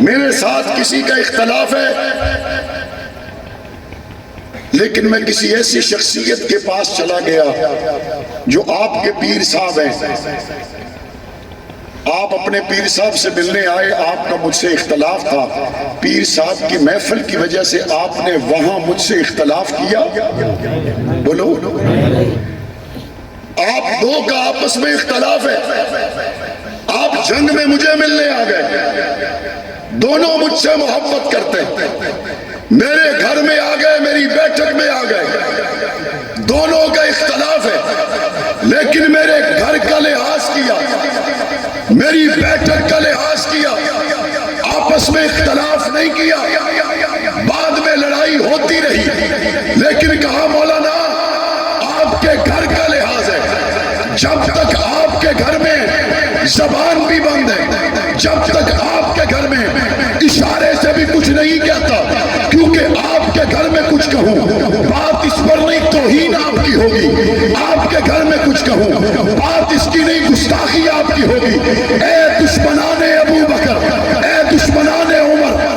میرے ساتھ کسی کا اختلاف ہے لیکن میں کسی ایسی شخصیت کے پاس چلا گیا جو آپ کے پیر صاحب ہیں. آپ اپنے پیر صاحب سے ملنے آئے، آپ کا مجھ سے اختلاف تھا، پیر صاحب کی محفل کی وجہ سے آپ نے وہاں مجھ سے اختلاف کیا. بولو، آپ دو کا آپس میں اختلاف ہے، آپ جنگ میں مجھے ملنے آ گئے، دونوں مجھ سے محبت کرتے ہیں، میرے گھر میں آ گئے، میری بیٹھک میں آ گئے، دونوں کا اختلاف ہے لیکن میرے گھر کا لحاظ کیا، میری بیٹھک کا لحاظ کیا، آپس میں اختلاف نہیں کیا. بعد میں لڑائی ہوتی رہی لیکن کہا مولانا آپ کے گھر کا لحاظ ہے، جب تک آپ کے گھر میں زبان بھی بند ہے، جب تک آپ کے گھر میں اشارے سے بھی کچھ نہیں کہتا، کیونکہ آپ کے گھر میں کچھ کہوں بات اس پر نہیں توہین آپ کی ہوگی، آپ کے گھر میں کچھ کہوں بات اس کی نہیں گستاخی آپ کی ہوگی. اے دشمنان ابو بکر، اے دشمنان عمر،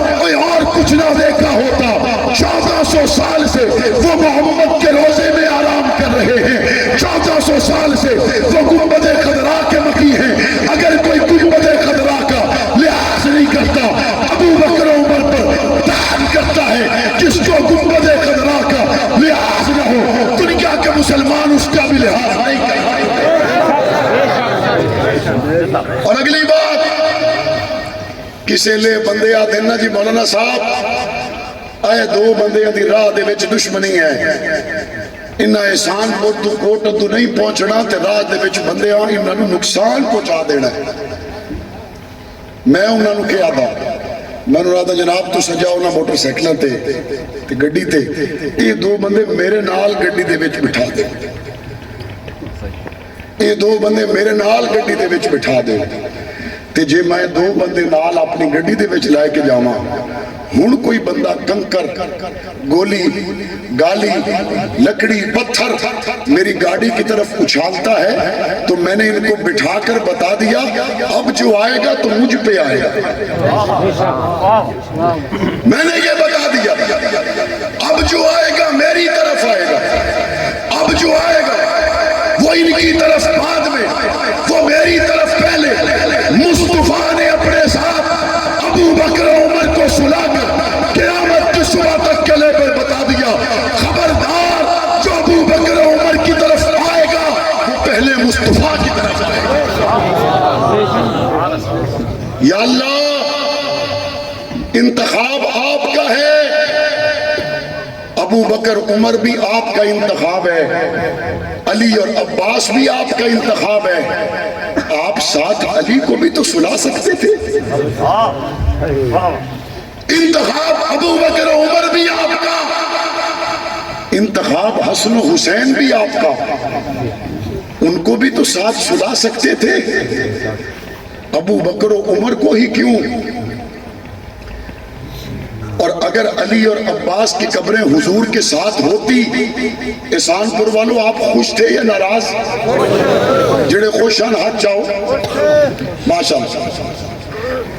سال سے وہ محمد کے روزے میں آرام کر رہے ہیں، 1400 سال سے وہ گنبد خضرا کے مکی ہیں۔ اگر کوئی گنبد خضرا کا لحاظ نہیں کرتا، ابو بکر و عمر پر دعن کرتا ہے۔ جس کو گنبد خضرا کا لحاظ نہ ہو، دنیا کے مسلمان اس کا بھی لحاظ نہیں کرتے۔ اور اگلی بات، کسے لے بندے آتے ہیں نا جی مولانا صاحب اے دو بندے دی راہ دے وچ دشمنی ہے، انہاں احسان کوٹ تو نہیں پہنچنا تے راہ دے وچ بندے آن انہاں نو نقصان پہنچا دینا ہے۔ میں انہاں نو کہا تھا، میں نے کہا جناب تو سجاؤ نا موٹر سائیکلاں تے گڈی تے، یہ دو بندے میرے نال گڈی دے وچ بٹھا دے، یہ دو بندے میرے نال گڈی دے وچ بٹھا دے تے جے میں دو بندے نال اپنی گڈی دے وچ لائے کے جاواں، ہن کوئی بندہ کنکر گولی گالی لکڑی پتھر میری گاڑی کی طرف اچھالتا ہے تو میں نے ان کو بٹھا کر بتا دیا اب جو آئے گا تو مجھ پہ آئے گا، میں نے یہ بتا دیا اب جو آئے گا میری طرف آئے گا، اب جو آئے گا وہ ان کی طرف بعد میں، وہ میری طرف پہلے۔ مصطفیٰ نے اپنے ساتھ ابو بکر و عمر کو سلا کر قیامت کی صبح تک کے لے پر بتا دیا خبردار جو ابو بکر و عمر کی طرف آئے گا وہ پہلے مصطفیٰ کی طرف آئے گا۔ یا اللہ انتخاب آپ کا ہے، ابو بکر عمر بھی آپ کا انتخاب ہے، علی اور عباس بھی آپ کا انتخاب ہے، آپ ساتھ علی کو بھی تو سلا سکتے تھے۔ انتخاب ابو بکر عمر بھی آپ کا، انتخاب حسن و حسین بھی آپ کا، ان کو بھی تو ساتھ سلا سکتے تھے، ابو بکر و عمر کو ہی کیوں؟ اور اگر علی اور عباس کی قبریں حضور کے ساتھ ہوتی، احسان پور والوں آپ خوش تھے یا ناراض؟ جڑے خوشان ہاتھ چاہو ماشاءاللہ۔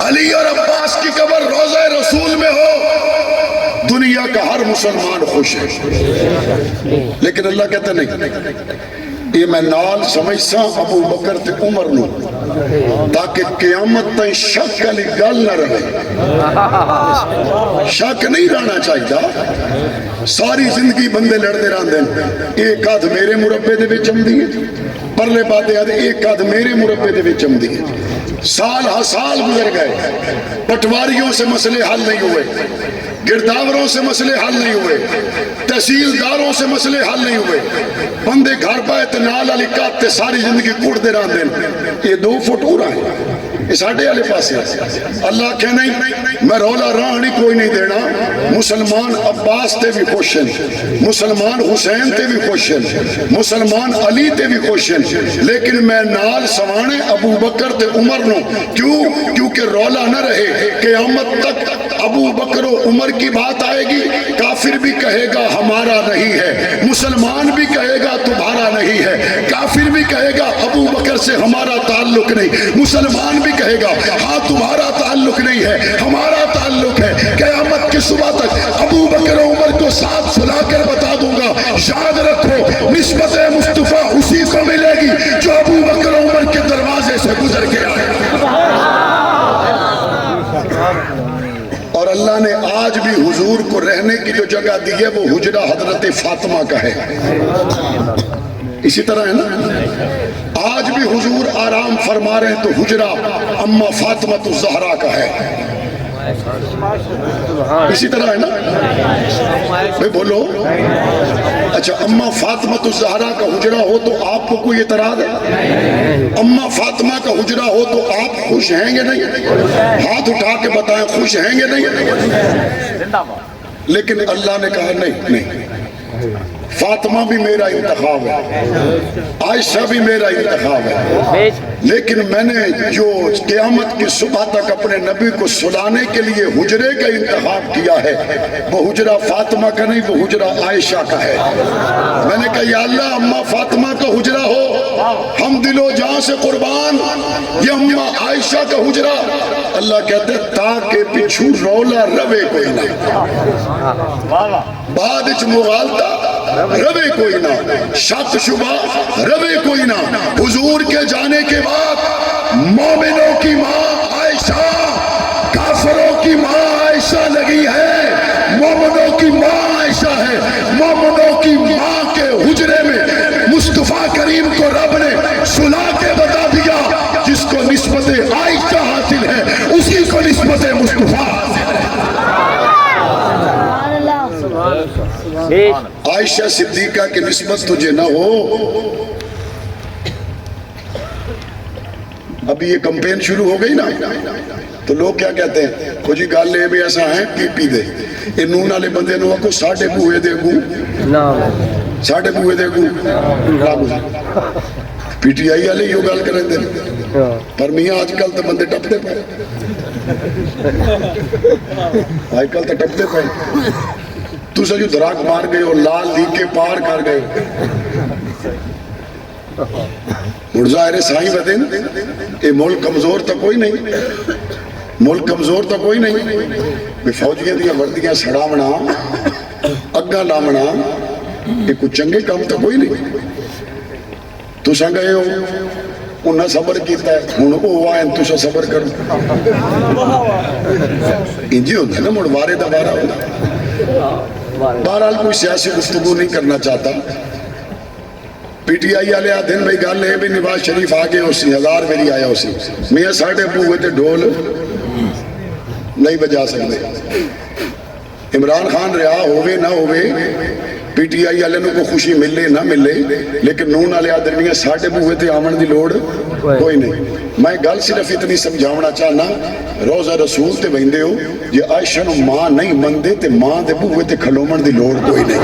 علی اور عباس کی قبر روضہ رسول میں ہو، دنیا کا ہر مسلمان خوش ہے، لیکن اللہ کہتا نہیں، یہ میں نال سمجھسا ابو بکر تے عمر نو تاکہ قیامت تائیں شک علی گل نہ رہے، شک نہیں رہنا چاہیے۔ ساری زندگی بندے لڑتے رہتے ہیں، ایک آدھ میرے مربے دے وچ آمدی ہے، پرلے باتیں آدھے ایک آدھ میرے مربے دے وچ آمدی ہے، سال ہا سال گزر گئے، پٹواریوں سے مسئلے حل نہیں ہوئے، گرداوروں سے مسئلے حل نہیں ہوئے، تحصیلداروں سے مسئلے حل نہیں ہوئے، بندے گھر پائے تے نال علی کاتے ساری زندگی کوڑ دے رہا دیں، یہ 2 فٹ ہو رہا ہے، یہ ساڑھے والے پاس ہے۔ اللہ کہ نہیں میں رولا رہنی کوئی نہیں دینا، مسلمان عباس تے بھی خوش ہیں، مسلمان حسین تے بھی خوش ہیں، مسلمان علی تے بھی خوش ہیں، لیکن میں نال سوانے ابو بکر تے عمر نو، کیونکہ رولا نہ رہے، قیامت تک ابو بکر و عمر کی بات آئے گی، کافر بھی کہے گا ہمارا نہیں ہے، مسلمان بھی کہے گا تمہارا نہیں ہے، کافر بھی کہے گا ابو بکر سے ہمارا تعلق نہیں، مسلمان بھی کہے گا ہاں تمہارا تعلق نہیں ہے ہمارا تعلق ہے۔ قیامت کی صبح تک ابو بکر و عمر کو ساتھ سلا کر بتا دوں گا، یاد رکھو نسبت مصطفیٰ اسی کو ملے گی جو ابو بکر و عمر کے دروازے سے گزر کے آئے۔ اور اللہ نے آج بھی حضور کو رہنے کی جو جگہ دی ہے وہ حجرہ حضرت فاطمہ کا ہے، اسی طرح ہے نا، آج بھی حضور آرام فرما رہے ہیں تو حجرہ اما فاطمہ الزہرا کا ہے، اسی طرح ہے نا بھئی بولو۔ اچھا اما فاطمہ الزہرا کا حجرہ ہو تو آپ کو کوئی اعتراض ہے؟ اما فاطمہ کا حجرہ ہو تو آپ خوش ہیں گے نہیں؟ ہاتھ اٹھا کے بتائیں خوش ہیں گے نہیں؟ لیکن اللہ نے کہا نہیں، فاطمہ بھی میرا انتخاب ہے، عائشہ بھی میرا انتخاب ہے، لیکن میں نے جو قیامت کی صبح تک اپنے نبی کو سلانے کے لیے حجرے کا انتخاب کیا ہے وہ حجرہ فاطمہ کا نہیں، وہ حجرہ عائشہ کا ہے۔ میں نے کہا یا اللہ اماں فاطمہ کا حجرہ ہو، ہم دل و جان سے قربان، یہ اماں عائشہ کا حجرہ۔ اللہ کہتے ہیں تاکہ پچھو رولا روے کوئی نہ، بعد اچ مغالطہ روے کوئی نہ، شک شبہ روے کوئی نہ۔ حضور کے جانے کے بعد مومنوں کی ماں عائشہ، کافروں کی ماں عائشہ لگی ہے، مومنوں کی ماں عائشہ ہے۔ مومنوں کی ماں کے حجرے میں مصطفیٰ کریم کو رب نے سلا کے بتا دیا، جس کو نسبت عائشہ حاصل ہے اسی کو نسبت مصطفیٰ حاصل ہے۔ عائشہ صدیقہ کی نسبت تجھے نہ ہو، ابھی یہ کمپین شروع ہو گئی نا تو لوگ کیا کہتے ہیں، کچھ گال لے بھی ایسا ہے پی پی دے، یہ نون والے بندے نو کو ساڑھے بوئے دے گو، ساڑھے بوئے دے گو، پی ٹی آئی والے یہ گال کریں دے، پر میاں آج کل تو بندے ٹپتے پہ، آج کل تو ٹپتے پہ، تو سا جو دراک مار گئے اور لال لیگ کے پار کر گئے، مرزاہر سائیں بدن، اے ملک کمزور تا کوئی نہیں، ملک کمزور تا کوئی نہیں، بے فوجیاں دیا وردیاں سڑامنا، اگا لامنا، یہ کچھ چنگے کام تا کوئی نہیں۔ تو سا گئے ہو، انہا صبر کیتا ہے، انہوں کو آئین تو سا صبر کرو، انجی ہوتا ہے نا مڑوارے دوارہ ہوتا۔ بہرحال کوئی سیاسی گفتگو نہیں کرنا چاہتا۔ پی ٹی آئی والے دن بھائی گل ہے بھی نواز شریف آگے ہو سی، ہزار میری آیا ہو سی، میاں ساڑھے بوئے تے ڈھول نہیں بجا سکتے۔ عمران خان رہا ہوئے نہ ہوئے، پی ٹی آئی والے کو خوشی ملے نہ ملے، لیکن نون والے درمیان ساڑھے بوئے تے آمن دی لوڑ کوئی نہیں۔ میں گل صرف اتنی سمجھاونا چاہنا، روزہ رسول تے بہندے ہو، یہ عائشہ نو ماں نہیں مندے تے ماں دے بوئے تے کھلومن دی لوڑ کوئی نہیں۔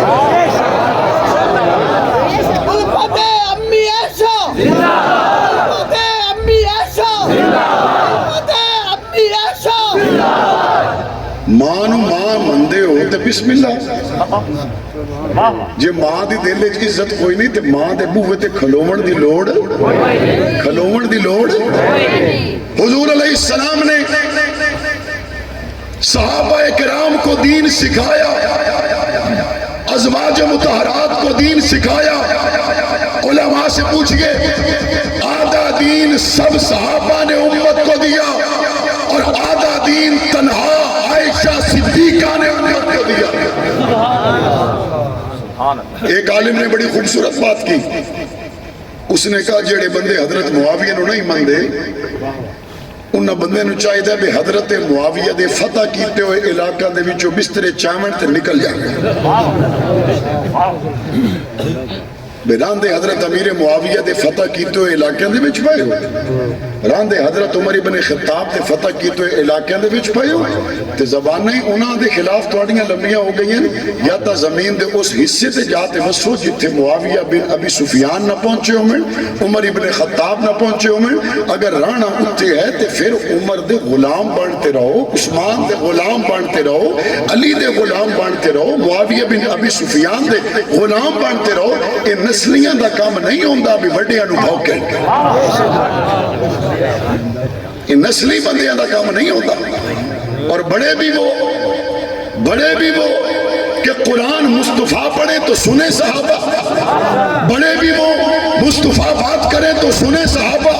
ماں نو ماں مندے ہو تے بسم اللہ، جے ماں دی دل وچ عزت کوئی نہیں تے ماں دے بوئے تے کھلومن دی لوڑ، کھلومن دی لوڑ۔ حضور علیہ السلام نے صحابہ کرام کو دین سکھایا، ازواج مطہرات کو دین سکھایا۔ علماء سے پوچھئے، آدھا دین سب صحابہ نے امت کو دیا اور آدھا دین تنہا عائشہ صدیقہ نے امت کو دیا۔ ایک عالم نے بڑی خوبصورت بات کی، اس نے کہا جڑے بندے حضرت معاویہ نو نہیں مندے انہاں بندے نو چاہیے دے بھی حضرت معاویہ دے فتح کیتے ہوئے علاقہ دے وچوں بسترے چاون تے نکل جائے۔ بے راندے حضرت امیر معاویہ دے فتح کیتے ہوئے علاقے دے وچ پائے ہوئے، راندے حضرت عمر ابن خطاب دے فتح کیتے ہوئے علاقے دے وچ پائے ہوئے، تے زبانیں انہاں دے خلاف توڑیاں لمبیاں ہو گئی ہیں، یا تا زمین دے اس حصے تے جاتے وسو جتھے معاویہ بن ابی سفیان نہ پہنچے ہوئے، عمر ابن خطاب نہ پہنچے ہوئے۔ اگر رانا اتھے ہے تے پھر عمر دے غلام بنتے رہو، عثمان دے غلام بنتے رہو، علی دے غلام بنتے رہو، معاویہ بن ابی سفیان دے غلام بنتے رہو۔ نسلیاں دا کام نہیں ہوندہ بھی وڈیاں نو بھوکیں، یہ نسلی بندیاں دا کام نہیں ہوندہ۔ اور بڑے بھی وہ کہ قرآن مصطفیٰ پڑھے تو سنے صحابہ، بڑے بھی وہ مصطفیٰ بات کرے تو سنے صحابہ،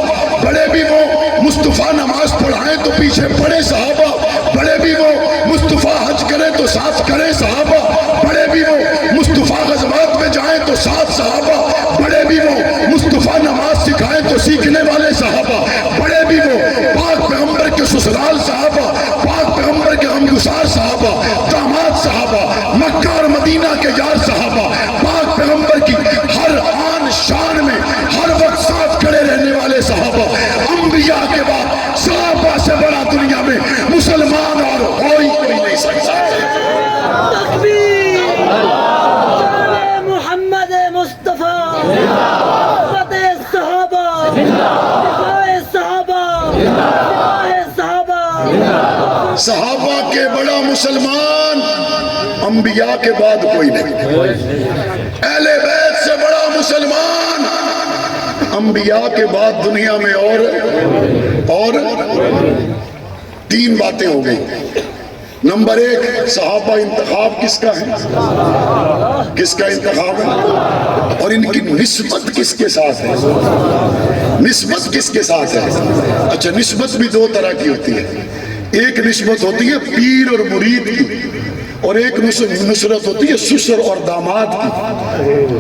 بڑے بھی وہ مصطفیٰ نماز پڑھائیں تو پیچھے پڑھے صحابہ، بڑے بھی وہ مصطفیٰ حج کرے تو ساتھ کرے صحابہ، بڑے بھی وہ مصطفیٰ غزوات میں جائیں تو ساتھ صحابہ، بڑے بھی وہ مصطفیٰ نماز سکھائیں تو سیکھنے والے صحابہ، بڑے بھی وہ پاک پیغمبر کے سسرال صحابہ، پاک پیغمبر کے غمگسار صحابہ، داماد صحابہ، مکہ اور مدینہ کے یار صحابہ، پاک پیغمبر کی ہر آن شان میں ہر وقت ساتھ کھڑے رہنے والے صحابہ۔ انبیاء کے بعد صحابہ سے بڑا دنیا میں مسلمان اور ہوئی کوئی نہیں سکتا۔ تکبیر محمد صحابہ کے بڑا مسلمان انبیاء کے بعد کوئی نہیں، اہل بیت سے بڑا مسلمان انبیاء کے بعد دنیا میں اور تین باتیں ہو گئی۔ نمبر ایک، صحابہ انتخاب کس کا ہے؟ کس کا انتخاب ہے؟ اور ان کی نسبت کس کے ساتھ ہے؟ نسبت کس کے ساتھ ہے؟ اچھا، نسبت بھی دو طرح کی ہوتی ہے، ایک نسبت ہوتی ہے پیر اور مرید کی، اور ایک نصرت ہوتی ہے سسر اور داماد کی۔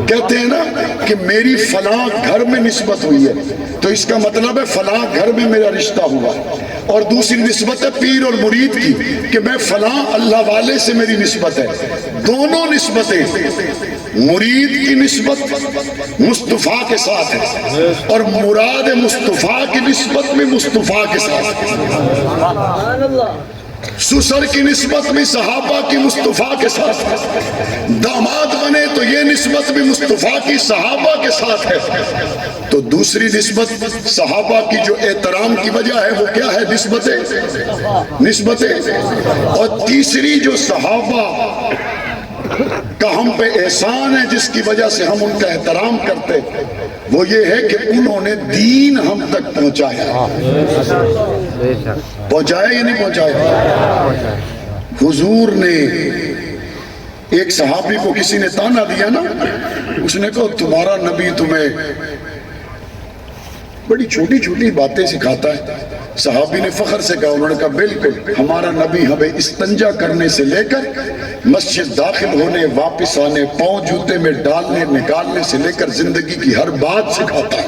کہتے ہیں نا کہ میری فلاں گھر میں نسبت ہوئی ہے، تو اس کا مطلب ہے فلاں گھر میں میرا رشتہ ہوا، اور دوسری نسبت ہے پیر اور مرید کی کہ میں فلاں اللہ والے سے میری نسبت ہے۔ دونوں نسبتیں، مرید کی نسبت مصطفیٰ کے ساتھ ہے اور مراد مصطفیٰ کی نسبت میں مصطفیٰ کے ساتھ ہے، سسر کی نسبت بھی صحابہ کی مصطفیٰ کے ساتھ ہے، داماد بنے تو یہ نسبت بھی مصطفیٰ کی صحابہ کے ساتھ ہے۔ تو دوسری نسبت صحابہ کی جو احترام کی وجہ ہے وہ کیا ہے؟ نسبتیں۔ اور تیسری جو صحابہ کا ہم پہ احسان ہے، جس کی وجہ سے ہم ان کا احترام کرتے، وہ یہ ہے کہ انہوں نے دین ہم تک پہنچایا۔ پہنچایا یا نہیں پہنچایا؟ حضور نے ایک صحابی کو کسی نے تانا دیا نا، اس نے کہا تمہارا نبی تمہیں بڑی چھوٹی چھوٹی باتیں سکھاتا ہے۔ صحابی نے فخر سے کہا، انہوں نے کہا بالکل، ہمارا نبی ہمیں استنجا کرنے سے لے کر مسجد داخل ہونے، واپس آنے، پاؤں جوتے میں ڈالنے نکالنے سے لے کر زندگی کی ہر بات سکھاتا ہے۔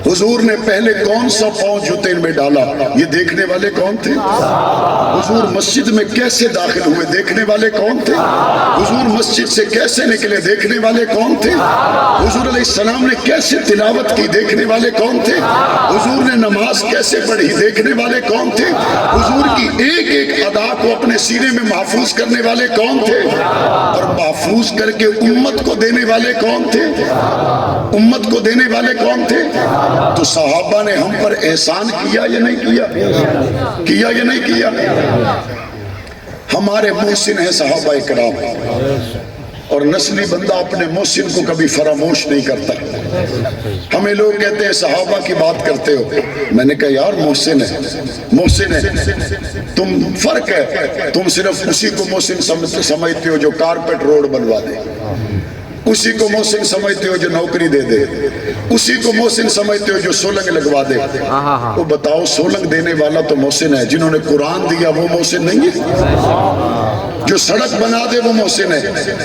حضور نے پہلے کون سا پاؤں جوتے میں ڈالا، یہ دیکھنے والے کون تھے؟ حضور مسجد میں کیسے داخل ہوئے، دیکھنے والے کون تھے؟ حضور مسجد سے کیسے نکلے، دیکھنے والے کون تھے؟ حضور علیہ السلام نے کیسے تلاوت کی، دیکھنے والے کون تھے؟ حضور نے نماز کیسے پڑھی، دیکھنے والے کون تھے؟ حضور کی ایک ایک ادا کو اپنے سینے میں محفوظ کرنے والے کون تھے؟ اور محفوظ کر کے امت کو دینے والے کون تھے؟ امت کو دینے والے کون تھے؟ تو صحابہ نے ہم پر احسان کیا یا نہیں کیا؟ کیا یا نہیں کیا؟ ہمارے محسن ہیں صحابہ اکرام، اور نسلی بندہ اپنے محسن کو کبھی فراموش نہیں کرتا۔ ہمیں لوگ کہتے ہیں صحابہ کی بات کرتے ہو، میں نے کہا یار محسن ہے، محسن ہے، تم فرق ہے، تم صرف اسی کو محسن سمجھتے ہو جو کارپیٹ روڈ بنوا دے، اسی کو محسن سمجھتے ہو جو نوکری دے دے، اسی کو محسن سمجھتے ہو جو سولنگ لگوا دے۔ وہ بتاؤ سولنگ دینے والا تو محسن ہے، جنہوں نے قرآن دیا وہ محسن نہیں ہے؟ جو سڑک بنا دے وہ محسن ہے،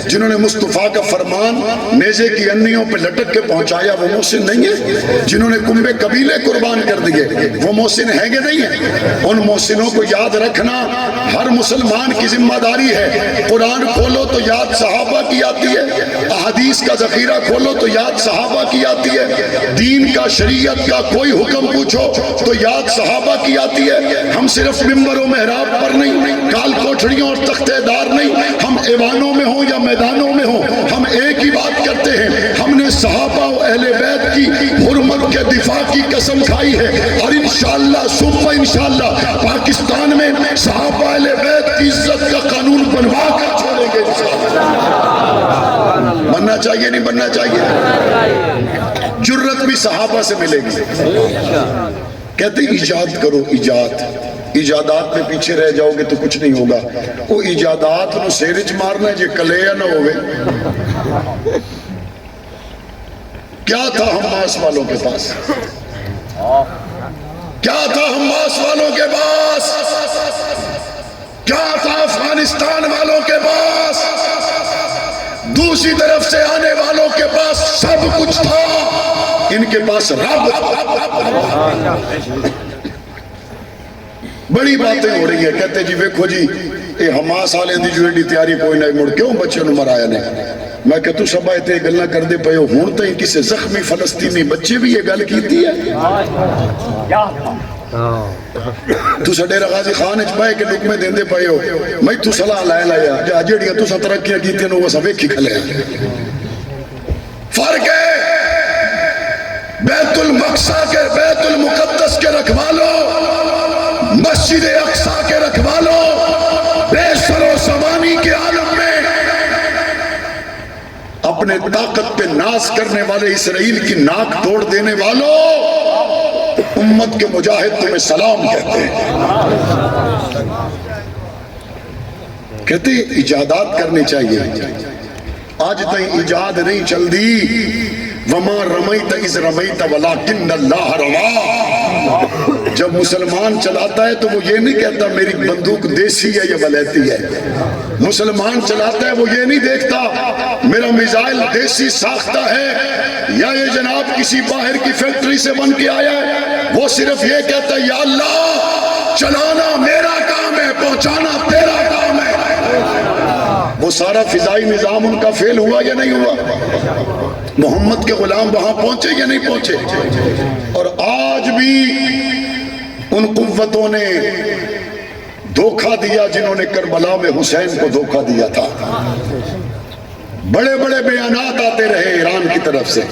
جنہوں نے مصطفیٰ کا فرمان نیزے کی انیوں پہ لٹک کے پہنچایا وہ محسن نہیں ہے؟ جنہوں نے کنبے قبیلے قربان کر دیے وہ محسن ہیں کہ نہیں ہیں؟ ان محسنوں کو یاد رکھنا ہر مسلمان کی ذمہ داری ہے۔ قرآن کھولو تو یاد صحابہ کی آتی ہے، احادیث کا ذخیرہ کھولو تو یاد صحابہ کی آتی ہے، دین کا شریعت کا کوئی حکم پوچھو تو یاد صحابہ کی آتی ہے۔ ہم صرف ممبر و محراب پر نہیں، کال کوٹھڑیوں اور تختہ دار نہیں، ہم ایوانوں میں ہوں یا میدانوں میں ہوں، ہم ایک ہی بات کرتے ہیں، ہم نے صحابہ و اہل بیت کی حرمت کے دفاع کی قسم کھائی ہے، اور انشاءاللہ صبح انشاءاللہ پاکستان میں صحابہ اہل بیت کی عزت کا قانون بنوا کر چھوڑیں گے۔ بننا چاہیے نہیں بننا چاہیے؟ جرت بھی صحابہ سے ملے گی۔ کہتے ہیں ایجاد کرو، ایجادات میں پیچھے رہ جاؤ گے تو کچھ نہیں ہوگا۔ وہ ایجادات نو سیرچ مارنا ہے جے کلیا نہ ہوئے۔ کیا تھا حماس والوں کے پاس؟ کیا تھا حماس والوں کے پاس؟ کیا تھا افغانستان والوں کے پاس؟ دوسری طرف سے آنے والوں کے پاس سب کچھ تھا، ان کے پاس رب تھا۔ بڑی باتیں ہو رہی ہیں، کہتے جی ویکھو جی اے حماس والے دی جو ایڈی تیاری کوئی نہ مڑ کیوں بچے نو مرایا نے۔ میں کہ تو سب تے گلاں کردے پئے ہو، ہن تائیں کسے زخمی فلسطینی بچے بھی یہ گل کیتی ہے؟ تو سڈے غازی خان وچ بہ کے لقمے دیندے پئے ہو، میں تو صلاح لے لایا جا جڑیاں تساں ترقیاں کیتیاں نو اساں ویکھی کھلے۔ فرق ہے بیت المقدس کے، بیت المقدس کے رکھوالو، مسجد اقصی کے رکھوالوں، بے سر و سوانی کے عالم میں اپنے طاقت پہ ناز کرنے والے اسرائیل کی ناک توڑ دینے والوں، امت کے مجاہد تمہیں سلام کہتے ہیں۔ کہتے ہیں ایجادات کرنے چاہیے، آج تک ایجاد نہیں چل دی۔ وما رمیت اذ رمیت ولکن اللہ رما۔ جب مسلمان چلاتا ہے تو وہ یہ نہیں کہتا میری بندوق دیسی ہے یا ولیتی ہے، مسلمان چلاتا ہے وہ یہ نہیں دیکھتا میرا میزائل دیسی ساختہ ہے یا یہ جناب کسی باہر کی فیکٹری سے بن کے آیا ہے، وہ صرف یہ کہتا ہے یا اللہ چلانا میرا کام ہے، پہنچانا تیرا کام ہے۔ وہ سارا فضائی نظام ان کا فیل ہوا یا نہیں ہوا؟ محمد کے غلام وہاں پہنچے یا نہیں پہنچے؟ اور آج بھی ان قوتوں نے دھوکہ دیا جنہوں نے کربلا میں حسین کو دھوکہ دیا تھا۔ بڑے بڑے بیانات آتے رہے ایران کی طرف سے،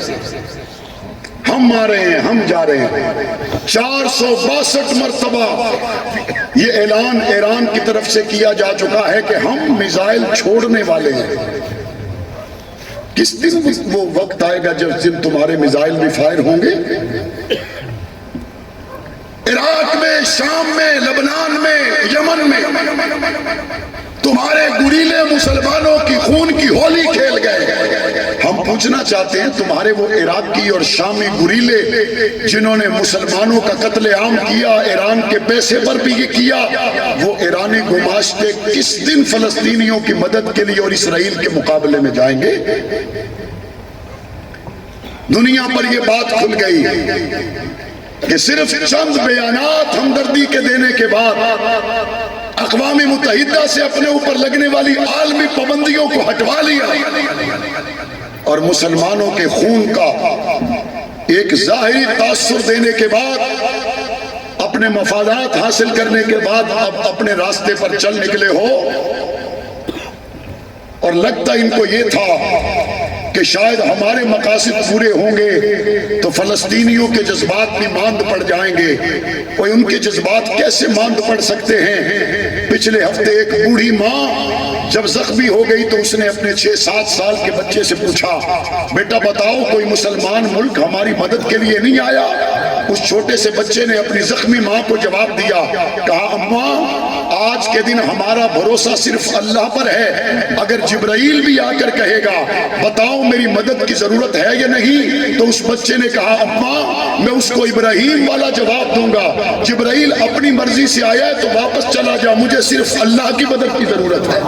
ہم آ رہے ہیں، ہم جا رہے ہیں۔ 462 مرتبہ یہ اعلان ایران کی طرف سے کیا جا چکا ہے کہ ہم میزائل چھوڑنے والے ہیں۔ کس دن وہ وقت آئے گا جب دن تمہارے میزائل بھی فائر ہوں گے؟ عراق میں، شام میں، لبنان میں، یمن میں تمہارے گریلے مسلمانوں کی خون کی ہولی کھیل گئے۔ ہم پوچھنا چاہتے ہیں تمہارے وہ عراقی اور شامی گریلے جنہوں نے مسلمانوں کا قتل عام کیا، ایران کے پیسے پر بھی یہ کیا، وہ ایرانی گماشتے کس دن فلسطینیوں کی مدد کے لیے اور اسرائیل کے مقابلے میں جائیں گے؟ دنیا پر یہ بات کھل گئی کہ صرف چند بیانات ہمدردی کے دینے کے بعد اقوام متحدہ سے اپنے اوپر لگنے والی عالمی پابندیوں کو ہٹوا لیا اور مسلمانوں کے خون کا ایک ظاہری تاثر دینے کے بعد، اپنے مفادات حاصل کرنے کے بعد اب اپنے راستے پر چل نکلے ہو۔ اور لگتا ان کو یہ تھا کہ شاید ہمارے مقاصد پورے ہوں گے تو فلسطینیوں کے جذبات بھی ماند پڑ جائیں گے۔ کوئی ان کے جذبات کیسے ماند پڑ سکتے ہیں؟ پچھلے ہفتے ایک بوڑھی ماں جب زخمی ہو گئی تو اس نے اپنے 6-7 سال کے بچے سے پوچھا، بیٹا بتاؤ کوئی مسلمان ملک ہماری مدد کے لیے نہیں آیا؟ اس چھوٹے سے بچے نے اپنی زخمی ماں کو جواب دیا، کہا اماں آج کے دن ہمارا بھروسہ صرف اللہ پر ہے، اگر جبرائیل بھی آ کر کہے گا بتاؤ میری مدد کی ضرورت ہے یا نہیں، تو اس بچے نے کہا اماں میں اس کو ابراہیم والا جواب دوں گا، جبرائیل اپنی مرضی سے آیا ہے تو واپس چلا جا، مجھے صرف اللہ کی مدد کی ضرورت ہے۔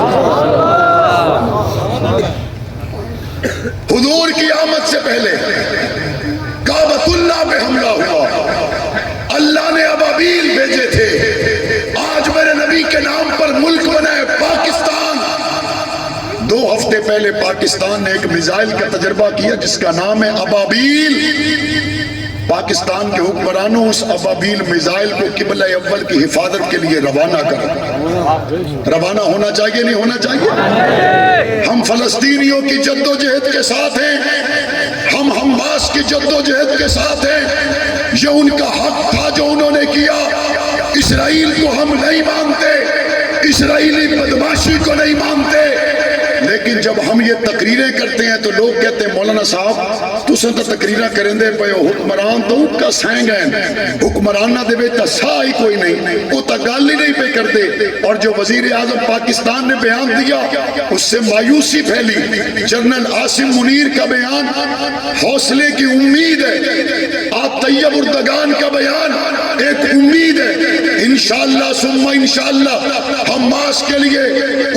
حضور کی آمد سے پہلے کعبۃ اللہ پہ حملہ ہوا، اللہ نے ابابیل بھیجے تھے، آج میرے نبی کے نام پر ملک بنا ہے پاکستان۔ 2 ہفتے پہلے پاکستان نے ایک میزائل کا تجربہ کیا جس کا نام ہے ابابیل۔ پاکستان کے حکمرانوں اس ابابیل میزائل کو قبلہ اول کی حفاظت کے لیے روانہ کریں۔ روانہ ہونا چاہیے نہیں ہونا چاہیے؟ ہم فلسطینیوں کی جد و جہد کے ساتھ ہیں، ہم حماس کی جد و جہد کے ساتھ ہیں، یہ ان کا حق تھا جو انہوں نے کیا۔ اسرائیل کو ہم نہیں مانتے، اسرائیلی بدماشی کو نہیں مانتے، لیکن جب ہم یہ تقریریں کرتے ہیں تو لوگ کہتے ہیں مولانا صاحب تساں تو تقریریں کریں دے پے ہو، حکمران تو ان کا سینگ ہیں، حکمرانہ دے بیتا سا ہی کوئی نہیں، وہ تا گال ہی نہیں پہ کر دے۔ اور جو وزیر اعظم پاکستان نے بیان دیا اس سے مایوسی پھیلی۔ جنرل عاصم منیر کا بیان حوصلے کی امید ہے، آپ طیب اردگان کا بیان ایک امید ہے، انشاءاللہ ثم انشاءاللہ حماس کے لیے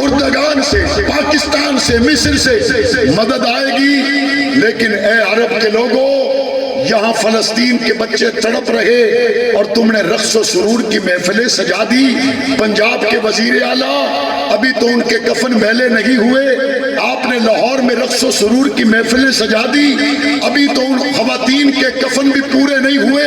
اردگان سے، پاکستان سے، مصر سے مدد آئے گی۔ لیکن اے عرب کے لوگوں، یہاں فلسطین کے بچے تڑپ رہے اور تم نے رقص و سرور کی محفلیں سجا دی۔ پنجاب کے وزیر اعلیٰ ابھی تو ان کے کفن میلے نہیں ہوئے، آپ نے لاہور میں رقص و سرور کی محفلیں سجا دی، ابھی تو ان خواتین کے کفن بھی پورے نہیں ہوئے،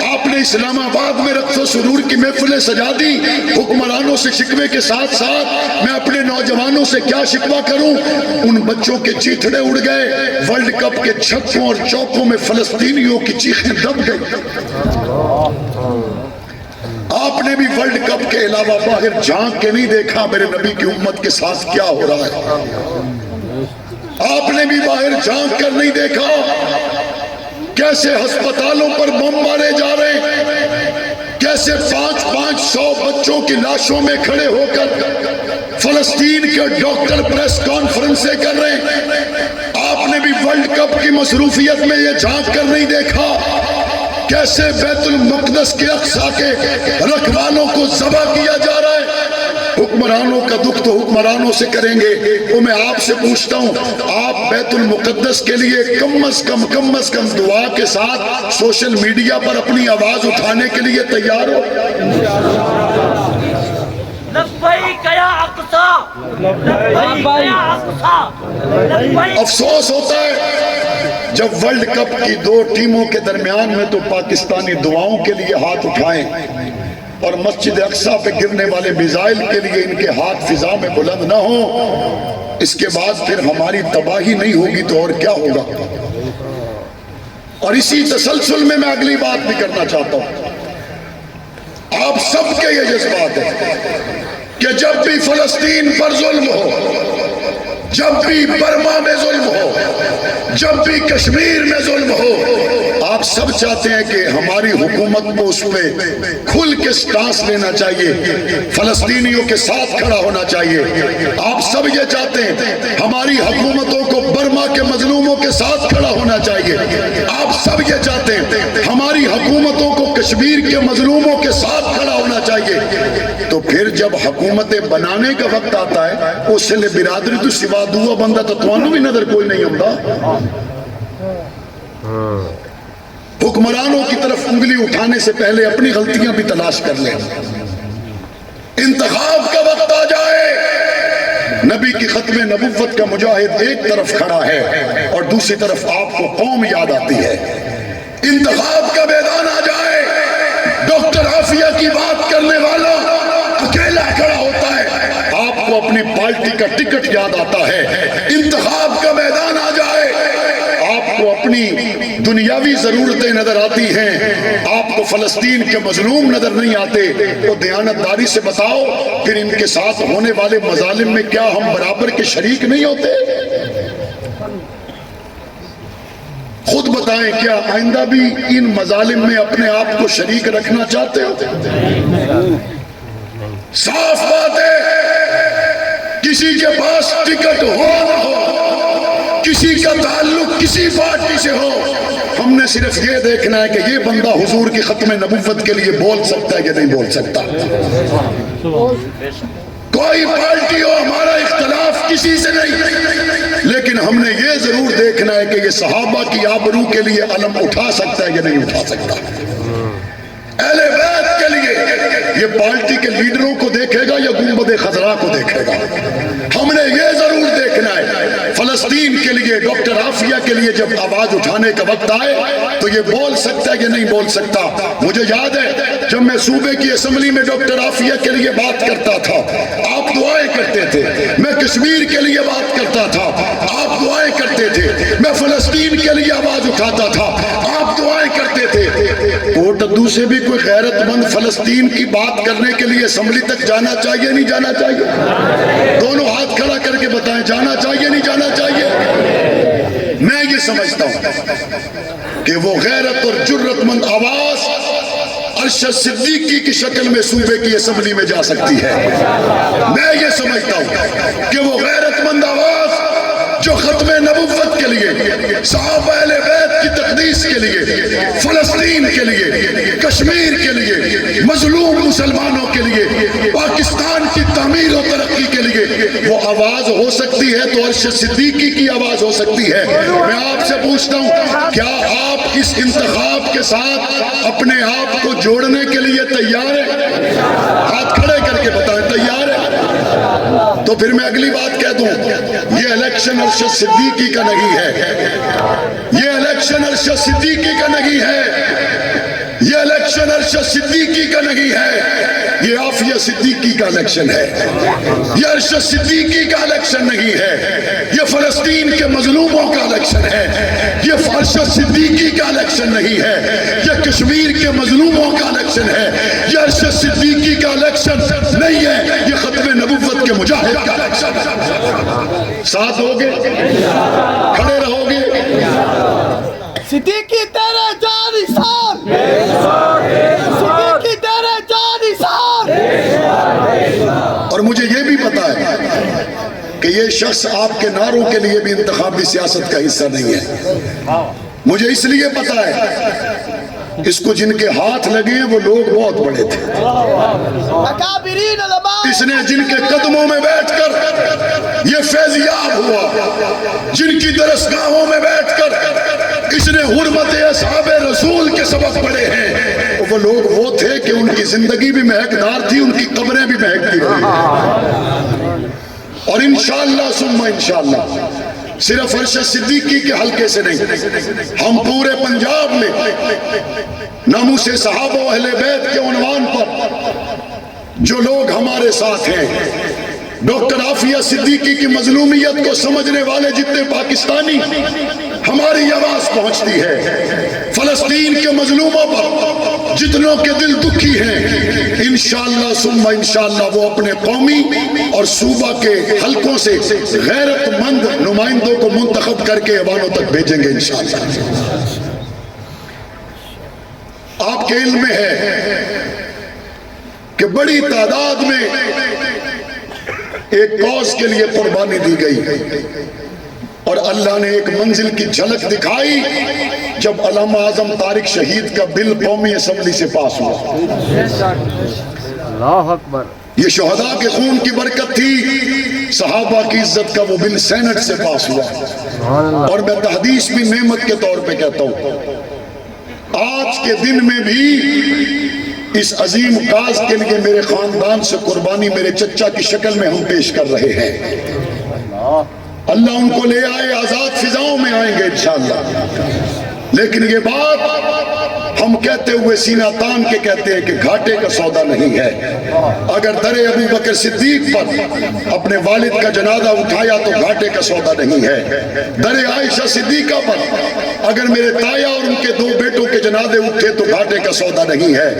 آپ نے اسلام آباد میں رقص و سرور کی محفلیں سجا دی۔ حکمرانوں سے شکوے کے ساتھ ساتھ میں اپنے نوجوانوں سے کیا شکوہ کروں؟ ان بچوں کے چیتھڑے اڑ گئے، ورلڈ کپ کے چھکوں اور چوکوں میں فلسطینیوں کی چیخیں دب گئی۔ آپ نے بھی ورلڈ کپ کے علاوہ باہر جھانک کے نہیں دیکھا میرے نبی کی امت کے ساتھ کیا ہو رہا ہے. آپ نے بھی باہر جھانک کر نہیں دیکھا کیسے ہسپتالوں پر بم مارے جا رہے ہیں, کیسے 500 بچوں کی لاشوں میں کھڑے ہو کر فلسطین کے ڈاکٹر پریس کانفرنسیں کر رہے ہیں. آپ نے بھی ورلڈ کپ کی مصروفیت میں یہ جھانک کر نہیں دیکھا کیسے بیت المقدس کے اقصی کے رکھوالوں کو ذبح کیا جا رہا ہے. حکمرانوں کا دکھ تو حکمرانوں سے کریں گے. تو میں آپ سے پوچھتا ہوں, آپ بیت المقدس کے لیے کم از کم دعا کے ساتھ سوشل میڈیا پر اپنی آواز اٹھانے کے لیے تیار ہو؟ لبیک یا اقصی, لبیک یا اقصی. افسوس ہوتا ہے جب ورلڈ کپ کی 2 ٹیموں کے درمیان میں تو پاکستانی دعاؤں کے لیے ہاتھ اٹھائیں اور مسجد اقصی پہ گرنے والے میزائل کے لیے ان کے ہاتھ فضا میں بلند نہ ہوں. اس کے بعد پھر ہماری تباہی نہیں ہوگی تو اور کیا ہوگا. اور اسی تسلسل میں اگلی بات بھی کرنا چاہتا ہوں. آپ سب کے یہ جذبات ہے کہ جب بھی فلسطین پر ظلم ہو, جب بھی برما میں ظلم ہو, جب بھی کشمیر میں ظلم ہو, آپ سب چاہتے ہیں کہ ہماری حکومت کو اس پہ کھل کے سٹانس لینا چاہیے, فلسطینیوں کے ساتھ کھڑا ہونا چاہیے. آپ سب یہ چاہتے ہیں ہماری حکومتوں کو برما کے مظلوموں کے ساتھ کھڑا ہونا چاہیے. آپ سب یہ چاہتے ہیں ہماری حکومتوں کو کشمیر کے مظلوموں کے ساتھ کھڑا ہونا چاہیے. تو پھر جب حکومتیں بنانے کا وقت آتا ہے اس سے برادری تو سوا دعا بندہ تو توانو بھی نظر کوئی نہیں ہوتا. حکمرانوں کی طرف انگلی اٹھانے سے پہلے اپنی غلطیاں بھی تلاش کر لیں. انتخاب کا وقت آ جائے, نبی کی ختم نبوت کا مجاہد ایک طرف کھڑا ہے اور دوسری طرف آپ کو قوم یاد آتی ہے. انتخاب کا میدان آ جائے, ڈاکٹر عافیہ کی بات کرنے والا اکیلا کھڑا ہوتا ہے, آپ کو اپنی پارٹی کا ٹکٹ یاد آتا ہے. انتخاب کا میدان آ جائے, آپ کو اپنی دنیاوی ضرورتیں نظر آتی ہیں, آپ کو فلسطین کے مظلوم نظر نہیں آتے. تو دیانتداری سے بتاؤ پھر ان کے ساتھ ہونے والے مظالم میں کیا ہم برابر کے شریک نہیں ہوتے؟ خود بتائیں کیا آئندہ بھی ان مظالم میں اپنے آپ کو شریک رکھنا چاہتے ہو؟ صاف بات ہے, کسی کے پاس ٹکٹ ہو نہ ہو, کسی کا تعلق کسی پارٹی سے ہو, ہم نے صرف یہ دیکھنا ہے کہ یہ بندہ حضور کی ختم نبوت کے لیے بول سکتا ہے کہ نہیں بول سکتا. کوئی پارٹی ہو, ہمارا اختلاف کسی سے نہیں, لیکن ہم نے یہ ضرور دیکھنا ہے کہ یہ صحابہ کی آبرو کے لیے علم اٹھا سکتا ہے یا نہیں اٹھا سکتا. اہل بیت کے لیے یہ پارٹی کے لیڈروں کو دیکھے گا یا گنبد خضرا کو دیکھے گا. ہم نے یہ ضرور دیکھنا ہے فلسطین کے لیے ڈاکٹر عافیہ کے لیے جب آواز اٹھانے کا وقت آئے تو یہ بول سکتا ہے یا نہیں بول سکتا. مجھے یاد ہے جب میں صوبے کی اسمبلی میں ڈاکٹر عافیہ کے لیے بات کرتا تھا آپ دعائیں کرتے تھے, میں کشمیر کے لیے بات کرتا تھا آپ دعائیں کرتے تھے, میں فلسطین کے لیے آواز اٹھاتا تھا آپ دعائیں کرتے تھے. کوٹ ادو سے بھی کوئی غیرت مند فلسطین کی بات کرنے کے لیے اسمبلی تک جانا چاہیے نہیں جانا چاہیے؟ دونوں ہاتھ کھڑا کر کے بتائیں جانا چاہیے نہیں جانا چاہیے؟ میں یہ سمجھتا ہوں کہ وہ غیرت اور جرت مند آواز عرش صدیقی کی شکل میں صوبے کی اسمبلی میں جا سکتی ہے. میں یہ سمجھتا ہوں کہ وہ غیرت مند آواز جو ختم نبوت کے لیے, صحابہ اہل بیت کی تقدیس کے لیے, فلسطین کے لیے, کشمیر کے لیے, مظلوم مسلمانوں کے لیے, پاکستان کی تعمیر و ترقی کے لیے وہ آواز ہو سکتی ہے تو عرش صدیقی کی آواز ہو سکتی ہے. میں آپ سے پوچھتا ہوں کیا آپ اس انتخاب کے ساتھ اپنے آپ کو جوڑنے کے لیے تیار ہیں؟ ہاتھ کھڑے کر کے بتائیں تیار ہیں؟ تو پھر میں اگلی بات کہہ دوں, یہ الیکشن عرش صدیقی کا نہیں ہے, یہ الیکشن عرش صدیقی کا نہیں ہے, یہ الیکشن عرش صدیقی کا نہیں ہے, یہ عافیہ صدیقی کا الیکشن ہے، یہ ارشد صدیقی کا الیکشن نہیں ہے، یہ فلسطین کے مظلوموں کا الیکشن ہے، یہ ارشد صدیقی کا الیکشن نہیں ہے، یہ کشمیر کے مظلوموں کا الیکشن ہے، یہ ارشد صدیقی کا الیکشن نہیں ہے، یہ ختم نبوت کے مجاہد کا الیکشن ہے۔ ساتھ ہوگے، کھڑے رہو گے۔ صدیقی تیرے جان نثار، صدیقی تیرے جان نثار۔ اور مجھے یہ بھی پتا ہے کہ یہ شخص آپ کے نعروں کے لیے بھی انتخابی سیاست کا حصہ نہیں ہے، مجھے اس لیے پتا ہے اس کو جن کے ہاتھ لگے وہ لوگ بہت بڑے تھے، اکابرین علماء، اس نے جن کے قدموں میں بیٹھ کر یہ فیضیاب ہوا، جن کی درسگاہوں میں بیٹھ کر اس نے حرمت اصحاب رسول کے سبق پڑھے ہیں، وہ لوگ وہ تھے کہ ان کی زندگی بھی مہکدار تھی، ان کی قبریں بھی مہکتی رہی۔ اور انشاءاللہ ثم انشاءاللہ صرف ارشد صدیقی کے حلقے سے نہیں، ہم پورے پنجاب میں ناموس صحابہ و اہل بیت کے عنوان پر جو لوگ ہمارے ساتھ ہیں، ڈاکٹر عافیہ صدیقی کی مظلومیت کو سمجھنے والے جتنے پاکستانی ہماری آواز پہنچتی ہے، فلسطین کے مظلوموں پر جتنوں کے دل دکھی ہیں، انشاءاللہ ثم انشاءاللہ وہ اپنے قومی اور صوبہ کے حلقوں سے غیرت مند نمائندوں کو منتخب کر کے ایوانوں تک بھیجیں گے انشاءاللہ۔ آپ کے علم میں ہے کہ بڑی تعداد میں ایک کاز کے لیے قربانی دی گئی، اور اللہ نے ایک منزل کی جھلک دکھائی جب علامہ اعظم طارق شہید کا بل قومی اسمبلی سے پاس ہوا۔ اللہ اکبر۔ یہ شہداء کے خون کی برکت تھی، صحابہ کی عزت کا وہ بل سینٹ سے پاس ہوا۔ اور میں تحدیث بھی نعمت کے طور پہ کہتا ہوں، آج کے دن میں بھی اس عظیم کاز کے لیے میرے خاندان سے قربانی میرے چچا کی شکل میں ہم پیش کر رہے ہیں۔ اللہ ان کو لے آئے، آزاد فضاؤں میں آئیں گے انشاءاللہ۔ لیکن یہ بات ہم کہتے ہوئے سینہ تان کے کہتے ہیں کہ گھاٹے کا سودا نہیں ہے۔ اگر در ابو بکر صدیق پر اپنے والد کا جنازہ اٹھایا تو گھاٹے کا سودا نہیں ہے۔ در عائشہ صدیقہ پر اگر میرے تایا اور ان کے 2 بیٹوں کے جنازے اٹھے تو گھاٹے کا سودا نہیں ہے۔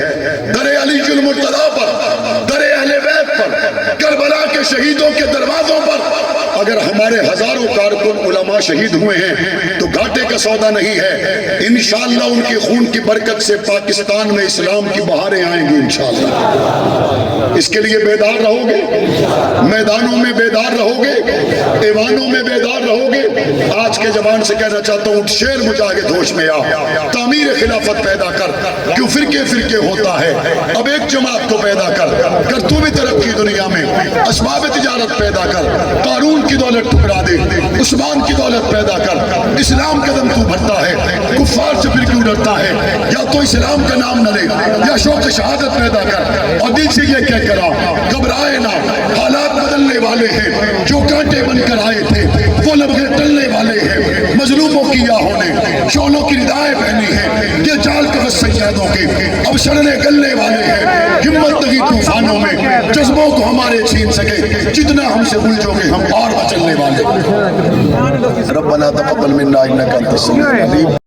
در علی المرتضیٰ پر، در اہل بیت پر، کربلا کے شہیدوں کے دروازوں پر اگر ہمارے ہزاروں کارکن علماء شہید ہوئے ہیں تو گھاٹے کا سودا نہیں ہے۔ انشاءاللہ ان کی خون کی برکت سے پاکستان میں اسلام کی بہاریں آئیں گی انشاءاللہ۔ اس کے لیے بیدار رہو گے، میدانوں میں بیدار رہو گے، ایوانوں میں بیدار رہو گے۔ آج کے زبان سے کہنا چاہتا ہوں، شیر مجاہد ہوش میں آ، تعمیر خلافت پیدا کر، کیوں فرقے فرقے ہوتا ہے، اب ایک جماعت کو پیدا کر تو بھی ترقی دنیا میں، اسباب تجارت پیدا کر، قارون کی دولت ٹکرا دے، عثمان کی دولت پیدا کر، اسلام قدم تو بھرتا ہے، کفار سے پھر کیوں ڈرتا ہے، یا تو اسلام کا نام نہ لے یا شوق شہادت پیدا کر، اور دل سے یہ کہہ کر گھبرائے نہ، حالات بدلنے والے ہیں، جو کانٹے بن کر آئے تھے وہ لمحے ٹلنے والے ہیں، مظلوموں کی یاہوں نے شعلوں کی ردائیں پہنی ہیں، یہ جال کفس سیادوں کے اب سڑنے گلنے والے ہیں، ہمت نہیں طوفانوں میں جذبوں کو ہمارے چھین سکے، جتنا ہم سے الجھو گے ہم اور چلنے والے۔ ربنا تقبل منا انک انت السمیع العلیم۔